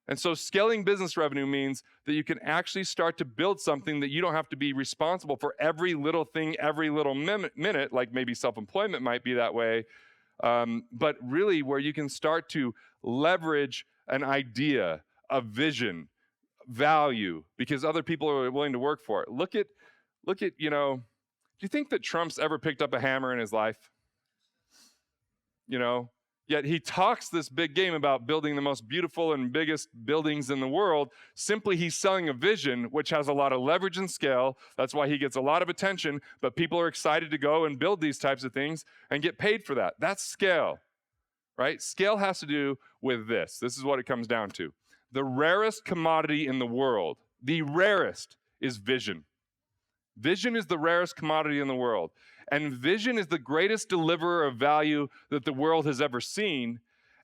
And so scaling business revenue means that you can actually start to build something that you don't have to be responsible for every little thing, every little minute, like maybe self-employment might be that way, but really where you can start to leverage an idea, a vision, value, because other people are willing to work for it. Look at, do you think that Trump's ever picked up a hammer in his life? Yet he talks this big game about building the most beautiful and biggest buildings in the world. Simply, he's selling a vision which has a lot of leverage and scale. That's why he gets a lot of attention, but people are excited to go and build these types of things and get paid for that. That's scale, right? Scale has to do with this. This is what it comes down to. The rarest commodity in the world, the rarest, is vision. Vision is the rarest commodity in the world. And vision is the greatest deliverer of value that the world has ever seen.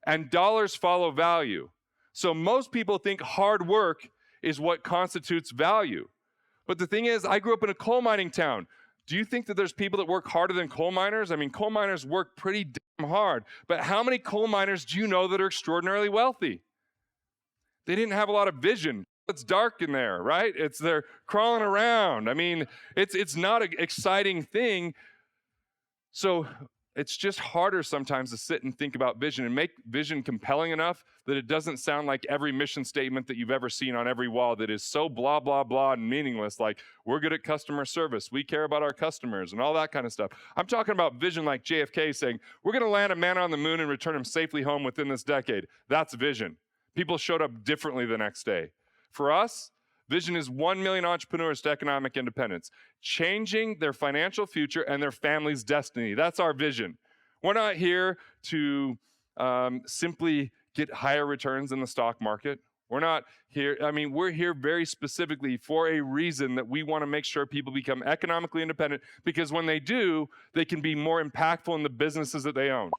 And dollars follow value. So most people think hard work is what constitutes value. But the thing is, I grew up in a coal mining town. Do you think that there's people that work harder than coal miners? I mean, coal miners work pretty damn hard. But how many coal miners do you know that are extraordinarily wealthy? They didn't have a lot of vision. It's dark in there, right? They're crawling around. I mean, it's not an exciting thing. So it's just harder sometimes to sit and think about vision and make vision compelling enough that it doesn't sound like every mission statement that you've ever seen on every wall that is so blah, blah, blah and meaningless, like we're good at customer service, we care about our customers and all that kind of stuff. I'm talking about vision like JFK saying, we're going to land a man on the moon and return him safely home within this decade. That's vision. People showed up differently the next day. For us, vision is 1 million entrepreneurs to economic independence, changing their financial future and their family's destiny. That's our vision. We're not here to simply get higher returns in the stock market. We're not here, we're here very specifically for a reason that we want to make sure people become economically independent, because when they do, they can be more impactful in the businesses that they own.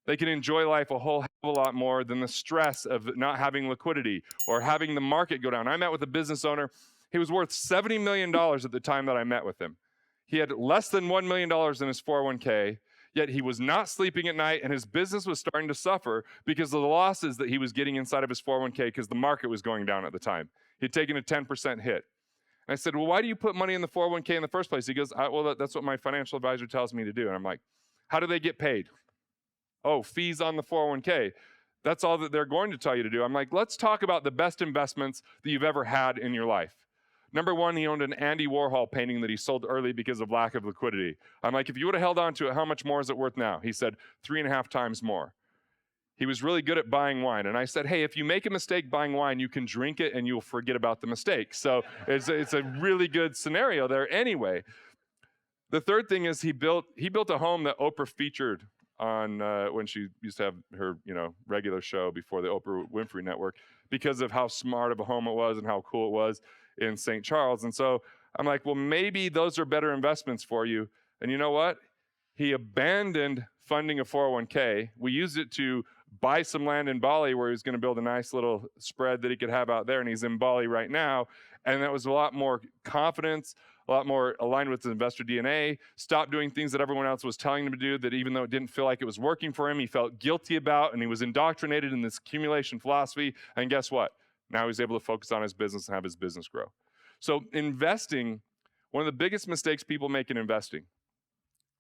They can enjoy life a whole hell of a lot more than the stress of not having liquidity or having the market go down. I met with a business owner. He was worth $70 million at the time that I met with him. He had less than $1 million in his 401k, yet he was not sleeping at night, and his business was starting to suffer because of the losses that he was getting inside of his 401k because the market was going down at the time. He'd taken a 10% hit. And I said, well, why do you put money in the 401k in the first place? He goes, well, that's what my financial advisor tells me to do. And I'm like, how do they get paid? Oh, fees on the 401k. That's all that they're going to tell you to do. I'm like, let's talk about the best investments that you've ever had in your life. Number one, he owned an Andy Warhol painting that he sold early because of lack of liquidity. I'm like, if you would have held on to it, how much more is it worth now? He said 3.5 times more. He was really good at buying wine. And I said, hey, if you make a mistake buying wine, you can drink it and you'll forget about the mistake. So it's a really good scenario there anyway. The third thing is he built a home that Oprah featured on when she used to have her regular show before the Oprah Winfrey Network, because of how smart of a home it was and how cool it was in St. Charles. And so I'm like, well, maybe those are better investments for you. And you know what? He abandoned funding a 401k. We used it to buy some land in Bali where he was going to build a nice little spread that he could have out there. And he's in Bali right now. And that was a lot more confidence, a lot more aligned with his investor DNA, stopped doing things that everyone else was telling him to do that even though it didn't feel like it was working for him, he felt guilty about, and he was indoctrinated in this accumulation philosophy. And guess what? Now he's able to focus on his business and have his business grow. So investing, one of the biggest mistakes people make in investing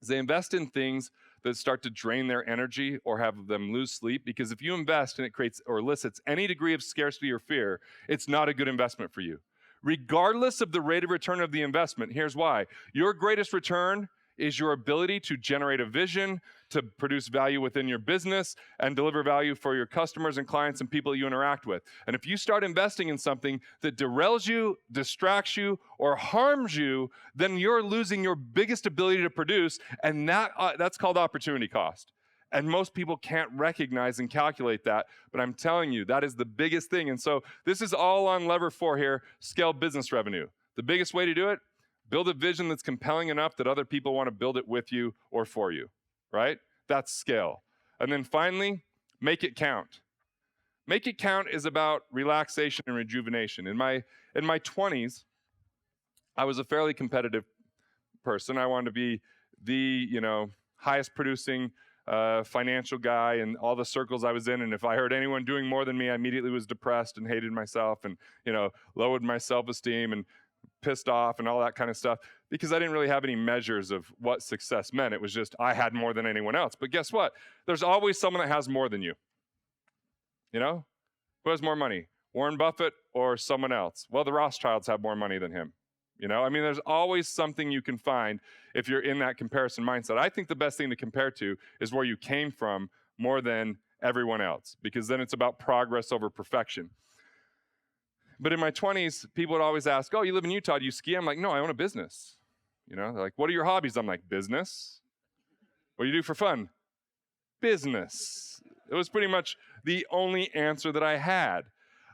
is they invest in things that start to drain their energy or have them lose sleep, because if you invest and it creates or elicits any degree of scarcity or fear, it's not a good investment for you. Regardless of the rate of return of the investment, here's why. Your greatest return is your ability to generate a vision, to produce value within your business, and deliver value for your customers and clients and people you interact with. And if you start investing in something that derails you, distracts you, or harms you, then you're losing your biggest ability to produce, and that's called opportunity cost. And most people can't recognize and calculate that, but I'm telling you, that is the biggest thing. And so this is all on lever 4 here, scale business revenue. The biggest way to do it, build a vision that's compelling enough that other people want to build it with you or for you, right? That's scale. And then finally, make it count. Make it count is about relaxation and rejuvenation. In my 20s, I was a fairly competitive person. I wanted to be the, highest producing financial guy in all the circles I was in. And if I heard anyone doing more than me, I immediately was depressed and hated myself and, lowered my self-esteem and pissed off and all that kind of stuff, because I didn't really have any measures of what success meant. It was just, I had more than anyone else. But guess what? There's always someone that has more than you. Who has more money? Warren Buffett or someone else? Well, the Rothschilds have more money than him. There's always something you can find if you're in that comparison mindset. I think the best thing to compare to is where you came from more than everyone else, because then it's about progress over perfection. But in my 20s, people would always ask, oh, you live in Utah, do you ski? I'm like, no, I own a business. They're like, what are your hobbies? I'm like, business. What do you do for fun? Business. It was pretty much the only answer that I had.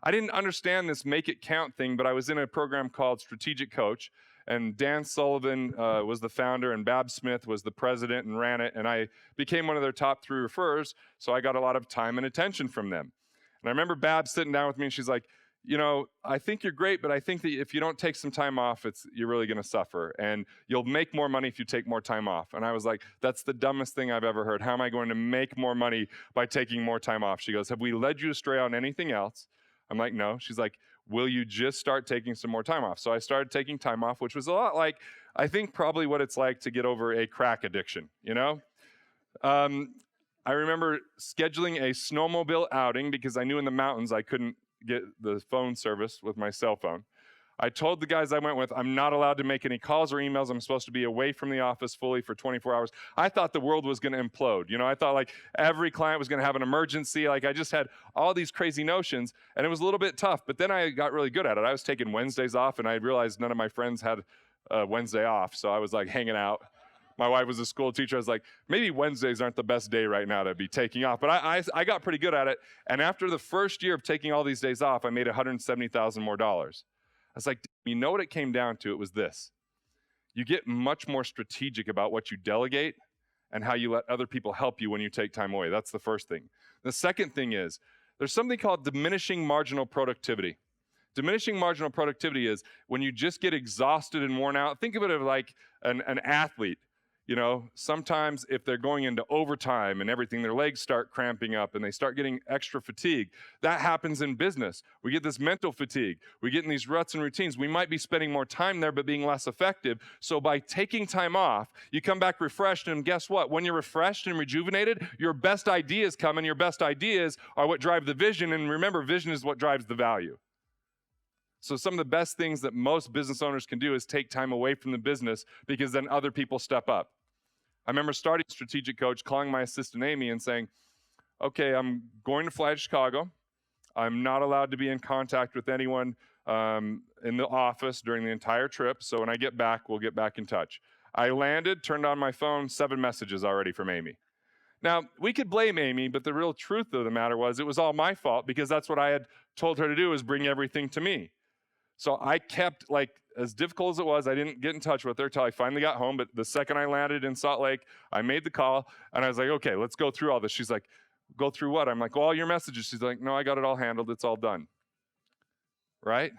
I didn't understand this make it count thing, but I was in a program called Strategic Coach, and Dan Sullivan was the founder, and Bab Smith was the president and ran it, and I became one of their top 3 referrers, so I got a lot of time and attention from them. And I remember Bab sitting down with me, and she's like, I think you're great, but I think that if you don't take some time off, you're really going to suffer, and you'll make more money if you take more time off. And I was like, that's the dumbest thing I've ever heard. How am I going to make more money by taking more time off? She goes, have we led you astray on anything else? I'm like, no. She's like, will you just start taking some more time off? So I started taking time off, which was a lot like, I think probably what it's like to get over a crack addiction, I remember scheduling a snowmobile outing because I knew in the mountains I couldn't get the phone service with my cell phone. I told the guys I went with, I'm not allowed to make any calls or emails. I'm supposed to be away from the office fully for 24 hours. I thought the world was going to implode. I thought like every client was going to have an emergency. Like I just had all these crazy notions, and it was a little bit tough, but then I got really good at it. I was taking Wednesdays off, and I realized none of my friends had Wednesday off, so I was like hanging out. My wife was a school teacher. I was like, maybe Wednesdays aren't the best day right now to be taking off. But I got pretty good at it. And after the first year of taking all these days off, I made $170,000 more. I was like, you know what it came down to? It was this. You get much more strategic about what you delegate and how you let other people help you when you take time away. That's the first thing. The second thing is there's something called diminishing marginal productivity. Diminishing marginal productivity is when you just get exhausted and worn out. Think of it as like an athlete. Sometimes if they're going into overtime and everything, their legs start cramping up and they start getting extra fatigue. That happens in business. We get this mental fatigue. We get in these ruts and routines. We might be spending more time there, but being less effective. So by taking time off, you come back refreshed, and guess what? When you're refreshed and rejuvenated, your best ideas come, and your best ideas are what drive the vision. And remember, vision is what drives the value. So some of the best things that most business owners can do is take time away from the business, because then other people step up. I remember starting Strategic Coach, calling my assistant Amy and saying, okay, I'm going to fly to Chicago. I'm not allowed to be in contact with anyone in the office during the entire trip. So when I get back, we'll get back in touch. I landed, turned on my phone, 7 messages already from Amy. Now, we could blame Amy, but the real truth of the matter was it was all my fault, because that's what I had told her to do, is bring everything to me. So I kept, as difficult as it was, I didn't get in touch with her till I finally got home. But the second I landed in Salt Lake, I made the call, and I was like, okay, let's go through all this. She's like, go through what? I'm like, well, all your messages. She's like, no, I got it all handled. It's all done. Right?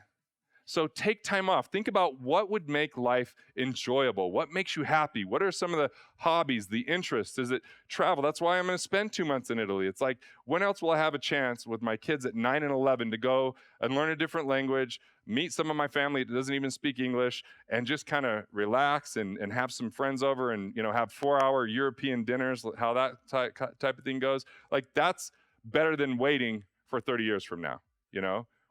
So take time off. Think about what would make life enjoyable. What makes you happy? What are some of the hobbies, the interests? Is it travel? That's why I'm going to spend 2 months in Italy. It's like, when else will I have a chance with my kids at 9 and 11 to go and learn a different language, meet some of my family that doesn't even speak English, and just kind of relax and have some friends over and have 4-hour European dinners, how that type of thing goes. Like, that's better than waiting for 30 years from now,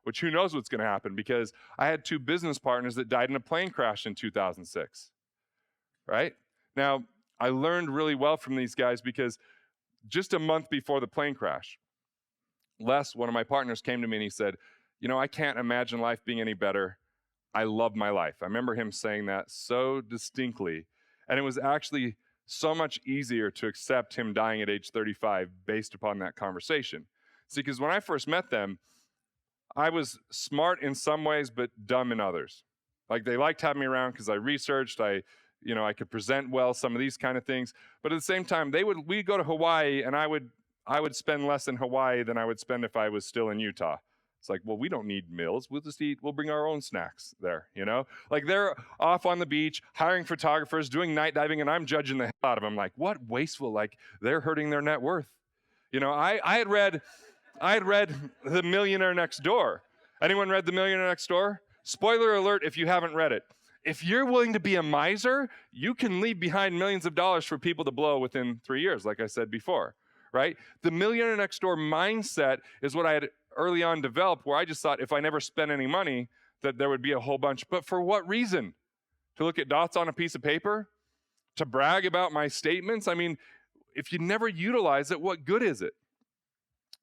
which who knows what's going to happen, because I had 2 business partners that died in a plane crash in 2006, right? Now, I learned really well from these guys, because just a month before the plane crash, Les, one of my partners, came to me and he said, I can't imagine life being any better. I love my life. I remember him saying that so distinctly, and it was actually so much easier to accept him dying at age 35 based upon that conversation. See, because when I first met them, I was smart in some ways, but dumb in others. Like, they liked having me around because I researched, I could present well, some of these kind of things. But at the same time, we'd go to Hawaii, and I would spend less in Hawaii than I would spend if I was still in Utah. It's like, well, we don't need meals. We'll bring our own snacks there, Like, they're off on the beach, hiring photographers, doing night diving, and I'm judging the hell out of them. Like, what wasteful, they're hurting their net worth. I had read The Millionaire Next Door. Anyone read The Millionaire Next Door? Spoiler alert if you haven't read it. If you're willing to be a miser, you can leave behind millions of dollars for people to blow within 3 years, like I said before, right? The Millionaire Next Door mindset is what I had early on developed, where I just thought if I never spent any money, that there would be a whole bunch. But for what reason? To look at dots on a piece of paper? To brag about my statements? I mean, if you never utilize it, what good is it?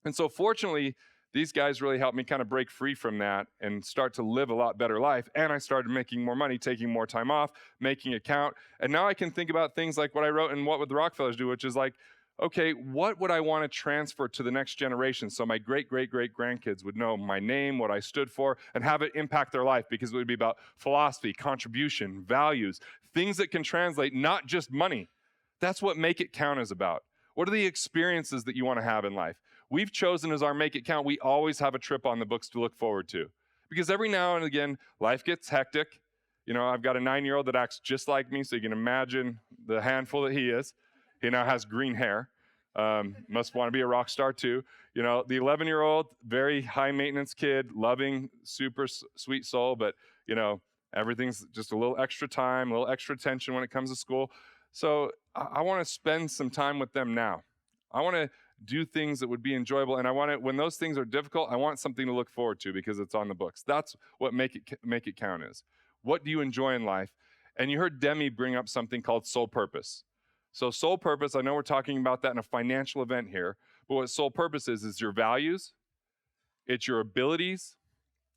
And so fortunately, these guys really helped me kind of break free from that and start to live a lot better life. And I started making more money, taking more time off, making it count. And now I can think about things like what I wrote and What Would the Rockefellers Do, which is like, okay, what would I want to transfer to the next generation so my great, great, great grandkids would know my name, what I stood for, and have it impact their life, because it would be about philosophy, contribution, values, things that can translate, not just money. That's what Make It Count is about. What are the experiences that you want to have in life? We've chosen as our Make It Count, we always have a trip on the books to look forward to. Because every now and again, life gets hectic. You know, I've got a 9-year-old that acts just like me, so you can imagine the handful that he is. He now has green hair. Must want to be a rock star too. You know, the 11-year-old, very high maintenance kid, loving, super sweet soul, but, you know, everything's just a little extra time, a little extra attention when it comes to school. So I want to spend some time with them now. I want to do things that would be enjoyable. And I want to, when those things are difficult, I want something to look forward to because it's on the books. That's what Make It Count is. What do you enjoy in life? And you heard Demi bring up something called soul purpose. So soul purpose, I know we're talking about that in a financial event here, but what soul purpose is your values, it's your abilities,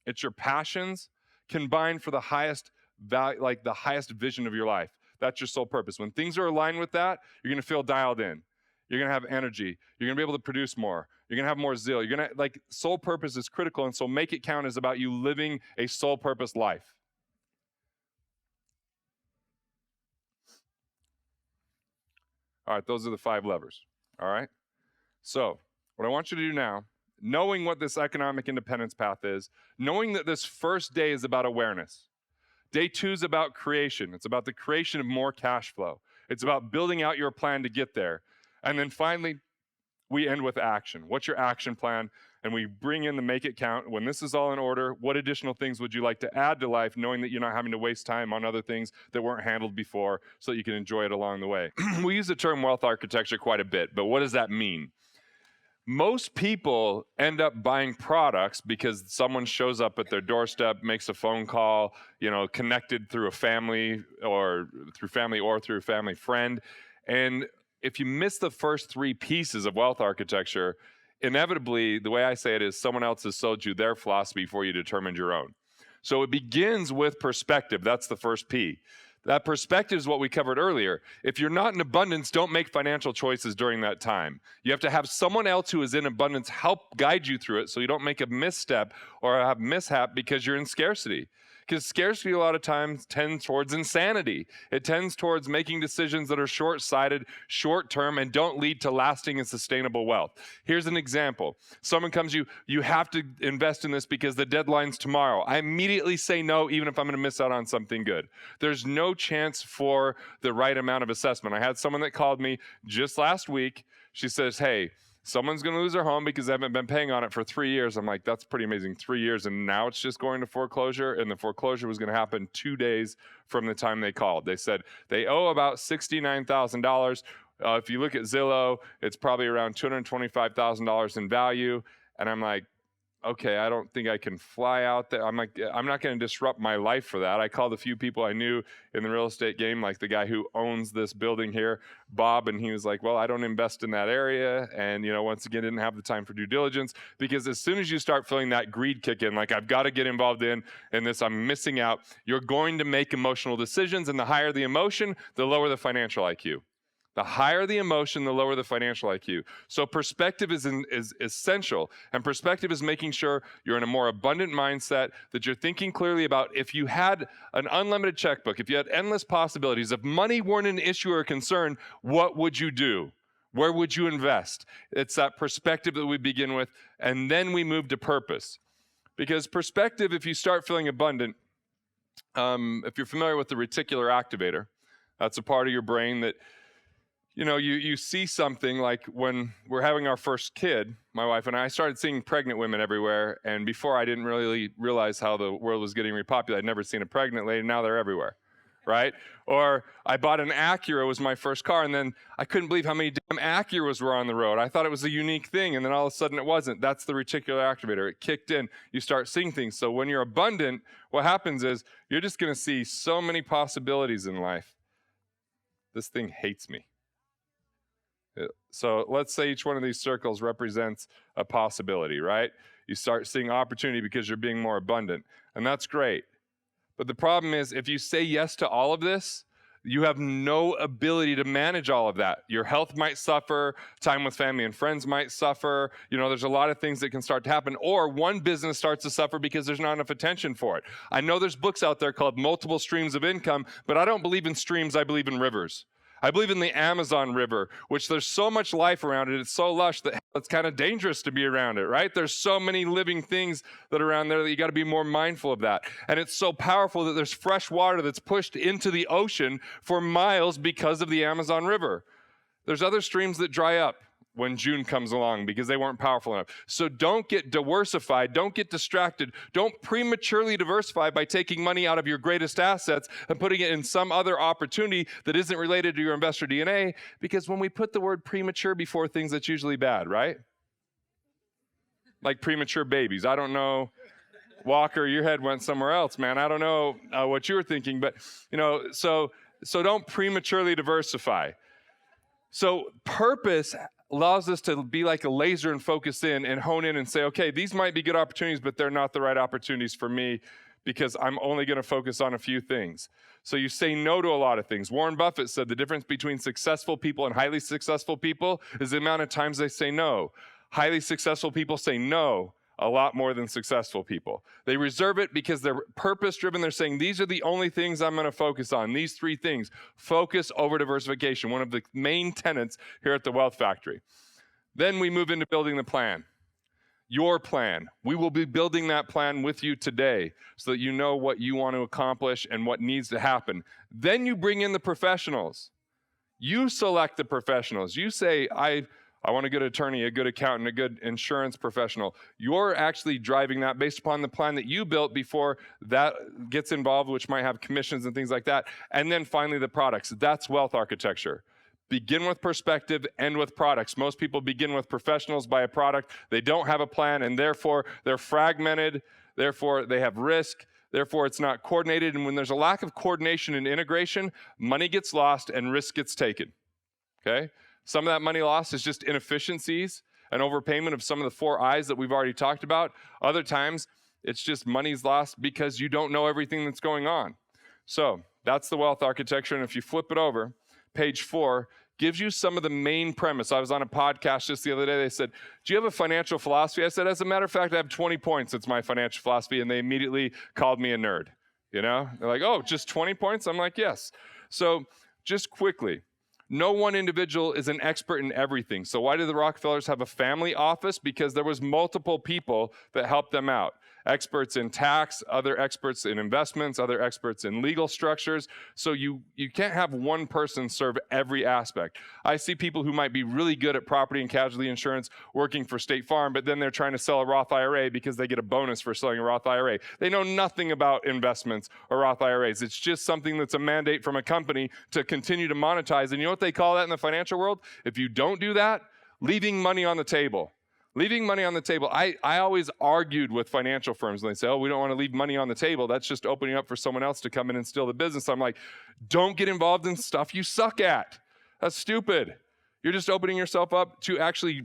it's your passions combined for the highest value, like the highest vision of your life. That's your soul purpose. When things are aligned with that, you're going to feel dialed in. You're going to have energy. You're going to be able to produce more. You're going to have more zeal. You're going to, like, soul purpose is critical. And so Make It Count is about you living a soul purpose life. All right, those are the 5 levers. All right. So what I want you to do now, knowing what this economic independence path is, knowing that this first day is about awareness. Day 2 is about creation. It's about the creation of more cash flow. It's about building out your plan to get there. And then finally, we end with action. What's your action plan? And we bring in the Make It Count. When this is all in order, what additional things would you like to add to life, knowing that you're not having to waste time on other things that weren't handled before so that you can enjoy it along the way? We use the term wealth architecture quite a bit, but what does that mean? Most people end up buying products because someone shows up at their doorstep, makes a phone call, you know, connected through a family or through a family friend. And if you miss the first 3 pieces of wealth architecture, inevitably, the way I say it is someone else has sold you their philosophy before you determined your own. So it begins with perspective. That's the first P. That perspective is what we covered earlier. If you're not in abundance, don't make financial choices during that time. You have to have someone else who is in abundance help guide you through it so you don't make a misstep or have mishap because you're in scarcity. Because scarcity a lot of times tends towards insanity. It tends towards making decisions that are short-sighted, short-term, and don't lead to lasting and sustainable wealth. Here's an example. Someone comes to you, you have to invest in this because the deadline's tomorrow. I immediately say no, even if I'm going to miss out on something good. There's no chance for the right amount of assessment. I had someone that called me just last week. She says, hey, someone's going to lose their home because they haven't been paying on it for 3 years. I'm like, that's pretty amazing. 3 years, and now it's just going to foreclosure, and the foreclosure was going to happen 2 days from the time they called. They said they owe about $69,000. If you look at Zillow, it's probably around $225,000 in value. And I'm like, okay, I don't think I can fly out there. I'm like, I'm not going to disrupt my life for that. I called a few people I knew in the real estate game, like the guy who owns this building here, Bob, and he was like, well, I don't invest in that area. And, you know, once again, didn't have the time for due diligence, because as soon as you start feeling that greed kick in, like I've got to get involved in this, I'm missing out, you're going to make emotional decisions. And the higher the emotion, the lower the financial IQ. The higher the emotion, the lower the financial IQ. So perspective is essential. And perspective is making sure you're in a more abundant mindset, that you're thinking clearly about if you had an unlimited checkbook, if you had endless possibilities, if money weren't an issue or a concern, what would you do? Where would you invest? It's that perspective that we begin with, and then we move to purpose. Because perspective, if you start feeling abundant, if you're familiar with the reticular activator, that's a part of your brain that, you know, you see something like when we're having our first kid, my wife and I started seeing pregnant women everywhere. And before, I didn't really realize how the world was getting repopulated. I'd never seen a pregnant lady. Now they're everywhere, right? Or I bought an Acura, was my first car, and then I couldn't believe how many damn Acuras were on the road. I thought it was a unique thing, and then all of a sudden it wasn't. That's the reticular activator. It kicked in. You start seeing things. So when you're abundant, what happens is you're just going to see so many possibilities in life. This thing hates me. So let's say each one of these circles represents a possibility, right? You start seeing opportunity because you're being more abundant, and that's great. But the problem is, if you say yes to all of this, you have no ability to manage all of that. Your health might suffer, time with family and friends might suffer. There's a lot of things that can start to happen. Or one business starts to suffer because there's not enough attention for it. I know there's books out there called Multiple Streams of Income, but I don't believe in streams, I believe in rivers. I believe in the Amazon River, which there's so much life around it. It's so lush that it's kind of dangerous to be around it, right? There's so many living things that are around there that you got to be more mindful of that. And it's so powerful that there's fresh water that's pushed into the ocean for miles because of the Amazon River. There's other streams that dry up when June comes along because they weren't powerful enough. So don't get diversified, don't get distracted, don't prematurely diversify by taking money out of your greatest assets and putting it in some other opportunity that isn't related to your investor DNA, because when we put the word premature before things, that's usually bad, right? Like premature babies. I don't know, Walker, your head went somewhere else, man. I don't know what you were thinking, but so don't prematurely diversify. So purpose allows us to be like a laser and focus in and hone in and say, okay, these might be good opportunities, but they're not the right opportunities for me because I'm only going to focus on a few things. So you say no to a lot of things. Warren Buffett said the difference between successful people and highly successful people is the amount of times they say no. Highly successful people say no a lot more than successful people. They reserve it because they're purpose-driven. They're saying, these are the only things I'm going to focus on, these three things. Focus over diversification, one of the main tenets here at the Wealth Factory. Then we move into building the plan. Your plan. We will be building that plan with you today so that you know what you want to accomplish and what needs to happen. Then you bring in the professionals. You select the professionals. You say, I want a good attorney, a good accountant, a good insurance professional. You're actually driving that based upon the plan that you built before that gets involved, which might have commissions and things like that. And then finally, the products. That's wealth architecture. Begin with perspective, end with products. Most people begin with professionals, buy a product. They don't have a plan, and therefore they're fragmented. Therefore, they have risk. Therefore, it's not coordinated. And when there's a lack of coordination and integration, money gets lost and risk gets taken. Okay? Some of that money lost is just inefficiencies and overpayment of some of the 4 I's that we've already talked about. Other times, it's just money's lost because you don't know everything that's going on. So that's the wealth architecture. And if you flip it over, page 4 gives you some of the main premise. I was on a podcast just the other day. They said, do you have a financial philosophy? I said, as a matter of fact, I have 20 points. It's my financial philosophy. And they immediately called me a nerd. They're like, oh, just 20 points? I'm like, yes. So just quickly, no one individual is an expert in everything. So why did the Rockefellers have a family office? Because there was multiple people that helped them out. Experts in tax, other experts in investments, other experts in legal structures. So you can't have one person serve every aspect. I see people who might be really good at property and casualty insurance working for State Farm, but then they're trying to sell a Roth IRA because they get a bonus for selling a Roth IRA. They know nothing about investments or Roth IRAs. It's just something that's a mandate from a company to continue to monetize. And you know what they call that in the financial world? If you don't do that, leaving money on the table. Leaving money on the table. I always argued with financial firms and they say, oh, we don't want to leave money on the table. That's just opening up for someone else to come in and steal the business. I'm like, don't get involved in stuff you suck at. That's stupid. You're just opening yourself up to actually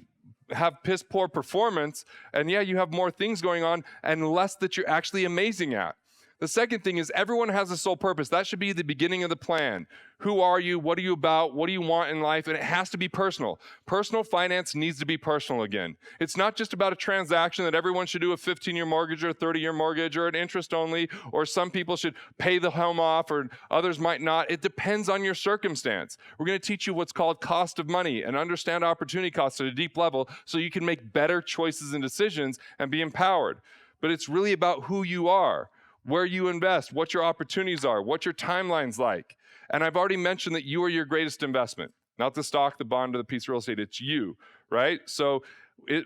have piss poor performance. And yeah, you have more things going on and less that you're actually amazing at. The second thing is everyone has a sole purpose. That should be the beginning of the plan. Who are you? What are you about? What do you want in life? And it has to be personal. Personal finance needs to be personal again. It's not just about a transaction that everyone should do a 15-year mortgage or a 30-year mortgage or an interest only, or some people should pay the home off or others might not. It depends on your circumstance. We're going to teach you what's called cost of money and understand opportunity costs at a deep level so you can make better choices and decisions and be empowered. But it's really about who you are, where you invest, what your opportunities are, what your timeline's like. And I've already mentioned that you are your greatest investment, not the stock, the bond, or the piece of real estate. It's you, right? So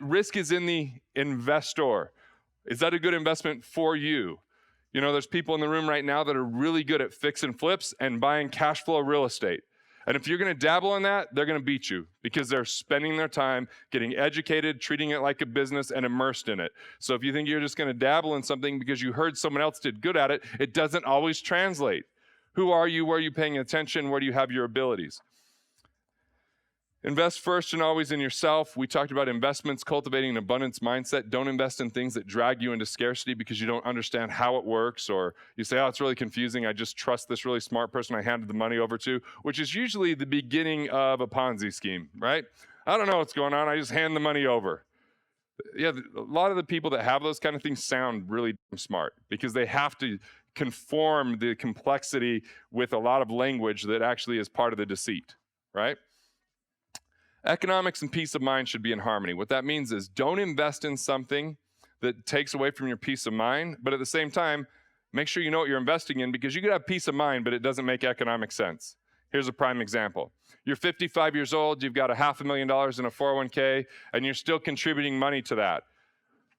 risk is in the investor. Is that a good investment for you? There's people in the room right now that are really good at fix and flips and buying cash flow real estate. And if you're going to dabble in that, they're going to beat you because they're spending their time getting educated, treating it like a business, and immersed in it. So if you think you're just going to dabble in something because you heard someone else did good at it, it doesn't always translate. Who are you? Where are you paying attention? Where do you have your abilities? Invest first and always in yourself. We talked about investments, cultivating an abundance mindset. Don't invest in things that drag you into scarcity because you don't understand how it works, or you say, oh, it's really confusing. I just trust this really smart person I handed the money over to, which is usually the beginning of a Ponzi scheme, right? I don't know what's going on. I just hand the money over. Yeah, a lot of the people that have those kind of things sound really smart because they have to conform the complexity with a lot of language that actually is part of the deceit, right? Economics and peace of mind should be in harmony. What that means is don't invest in something that takes away from your peace of mind, but at the same time, make sure you know what you're investing in, because you could have peace of mind, but it doesn't make economic sense. Here's a prime example. You're 55 years old, you've got $500,000 in a 401k, and you're still contributing money to that.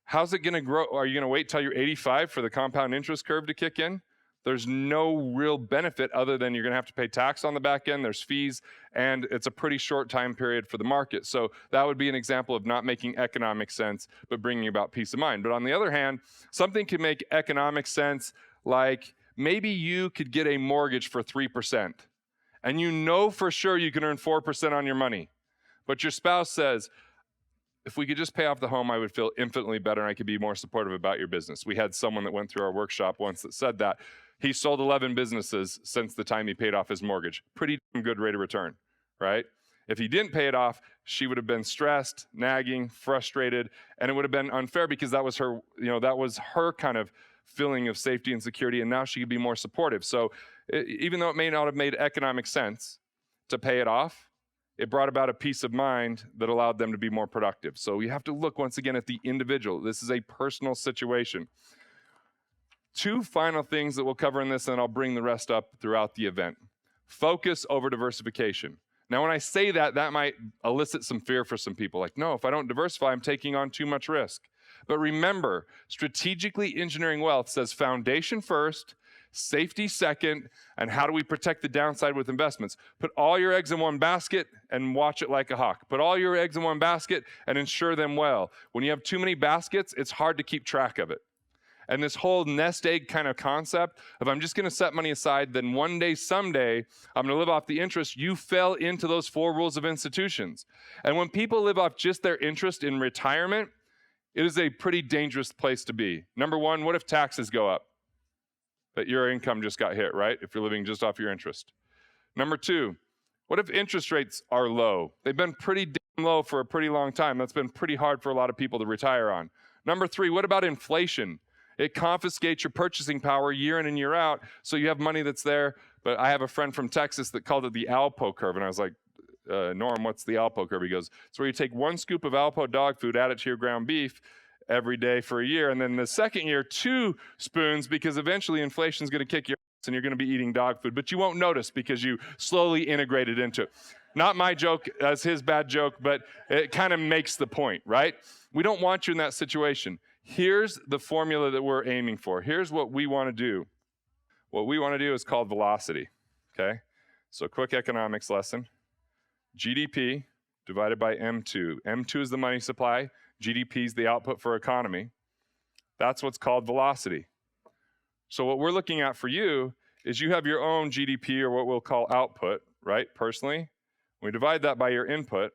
How's it gonna grow? Are you gonna wait till you're 85 for the compound interest curve to kick in? There's no real benefit other than you're gonna have to pay tax on the back end, there's fees, and it's a pretty short time period for the market. So that would be an example of not making economic sense, but bringing about peace of mind. But on the other hand, something can make economic sense, like maybe you could get a mortgage for 3%, and you know for sure you can earn 4% on your money. But your spouse says, if we could just pay off the home, I would feel infinitely better and I could be more supportive about your business. We had someone that went through our workshop once that said that. He sold 11 businesses since the time he paid off his mortgage. Pretty good rate of return, right? If he didn't pay it off, she would have been stressed, nagging, frustrated, and it would have been unfair because that was her, that was her kind of feeling of safety and security, and now she could be more supportive. So even though it may not have made economic sense to pay it off, it brought about a peace of mind that allowed them to be more productive. So you have to look once again at the individual. This is a personal situation. Two final things that we'll cover in this, and I'll bring the rest up throughout the event. Focus over diversification. Now, when I say that, that might elicit some fear for some people. Like, no, if I don't diversify, I'm taking on too much risk. But remember, strategically engineering wealth says foundation first, safety second, and how do we protect the downside with investments? Put all your eggs in one basket and watch it like a hawk. Put all your eggs in one basket and insure them well. When you have too many baskets, it's hard to keep track of it. And this whole nest egg kind of concept of I'm just gonna set money aside, then one day, someday, I'm gonna live off the interest, you fell into those 4 rules of institutions. And when people live off just their interest in retirement, it is a pretty dangerous place to be. Number one, what if taxes go up? But your income just got hit, right? If you're living just off your interest. Number two, what if interest rates are low? They've been pretty damn low for a pretty long time. That's been pretty hard for a lot of people to retire on. Number three, what about inflation? It confiscates your purchasing power year in and year out, so you have money that's there. But I have a friend from Texas that called it the Alpo curve, and I was like, Norm, what's the Alpo curve? He goes, it's where you take 1 scoop of Alpo dog food, add it to your ground beef every day for a year, and then the second year, 2 spoons, because eventually inflation's gonna kick your ass and you're gonna be eating dog food, but you won't notice because you slowly integrate it into it. Not my joke, that's his bad joke, but it kind of makes the point, right? We don't want you in that situation. Here's the formula that we're aiming for. Here's what we wanna do. What we wanna do is called velocity, okay? So quick economics lesson. GDP divided by M2. M2 is the money supply. GDP is the output for economy. That's what's called velocity. So what we're looking at for you is you have your own GDP, or what we'll call output, right, personally. We divide that by your input.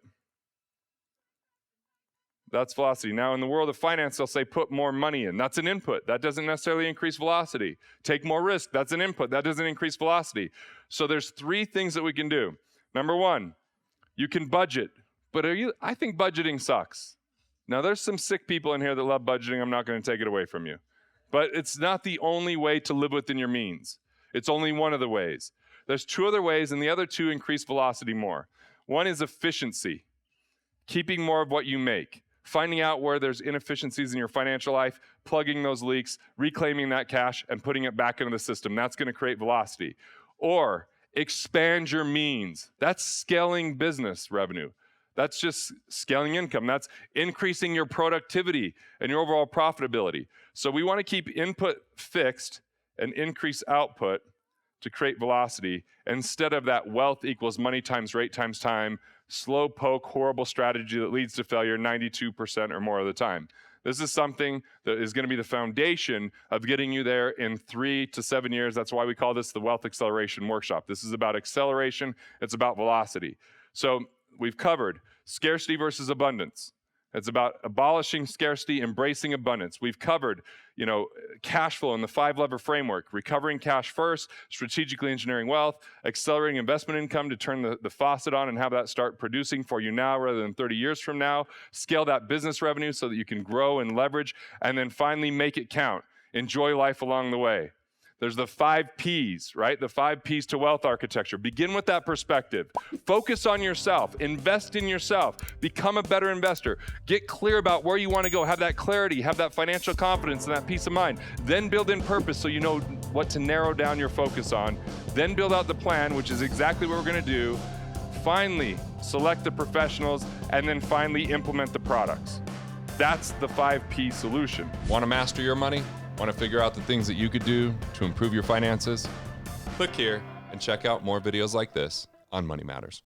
That's velocity. Now in the world of finance, they'll say put more money in. That's an input. That doesn't necessarily increase velocity. Take more risk. That's an input. That doesn't increase velocity. So there's 3 things that we can do. Number 1, you can budget. But I think budgeting sucks. Now, there's some sick people in here that love budgeting. I'm not going to take it away from you. But it's not the only way to live within your means. It's only one of the ways. There's 2 other ways, and the other 2 increase velocity more. One is efficiency, keeping more of what you make, finding out where there's inefficiencies in your financial life, plugging those leaks, reclaiming that cash, and putting it back into the system. That's going to create velocity. Or expand your means. That's scaling business revenue. That's just scaling income. That's increasing your productivity and your overall profitability. So we want to keep input fixed and increase output to create velocity instead of that wealth equals money times rate times time, slow poke, horrible strategy that leads to failure 92% or more of the time. This is something that is going to be the foundation of getting you there in 3 to 7 years. That's why we call this the Wealth Acceleration Workshop. This is about acceleration. It's about velocity. So we've covered scarcity versus abundance. It's about abolishing scarcity, embracing abundance. We've covered, cash flow in the 5-lever framework, recovering cash first, strategically engineering wealth, accelerating investment income to turn the faucet on and have that start producing for you now rather than 30 years from now, scale that business revenue so that you can grow and leverage, and then finally make it count. Enjoy life along the way. There's the 5 Ps, right? The 5 Ps to wealth architecture. Begin with that perspective. Focus on yourself. Invest in yourself. Become a better investor. Get clear about where you want to go. Have that clarity. Have that financial confidence and that peace of mind. Then build in purpose so you know what to narrow down your focus on. Then build out the plan, which is exactly what we're going to do. Finally, select the professionals, and then finally implement the products. That's the 5P solution. Want to master your money? Want to figure out the things that you could do to improve your finances? Click here and check out more videos like this on Money Matters.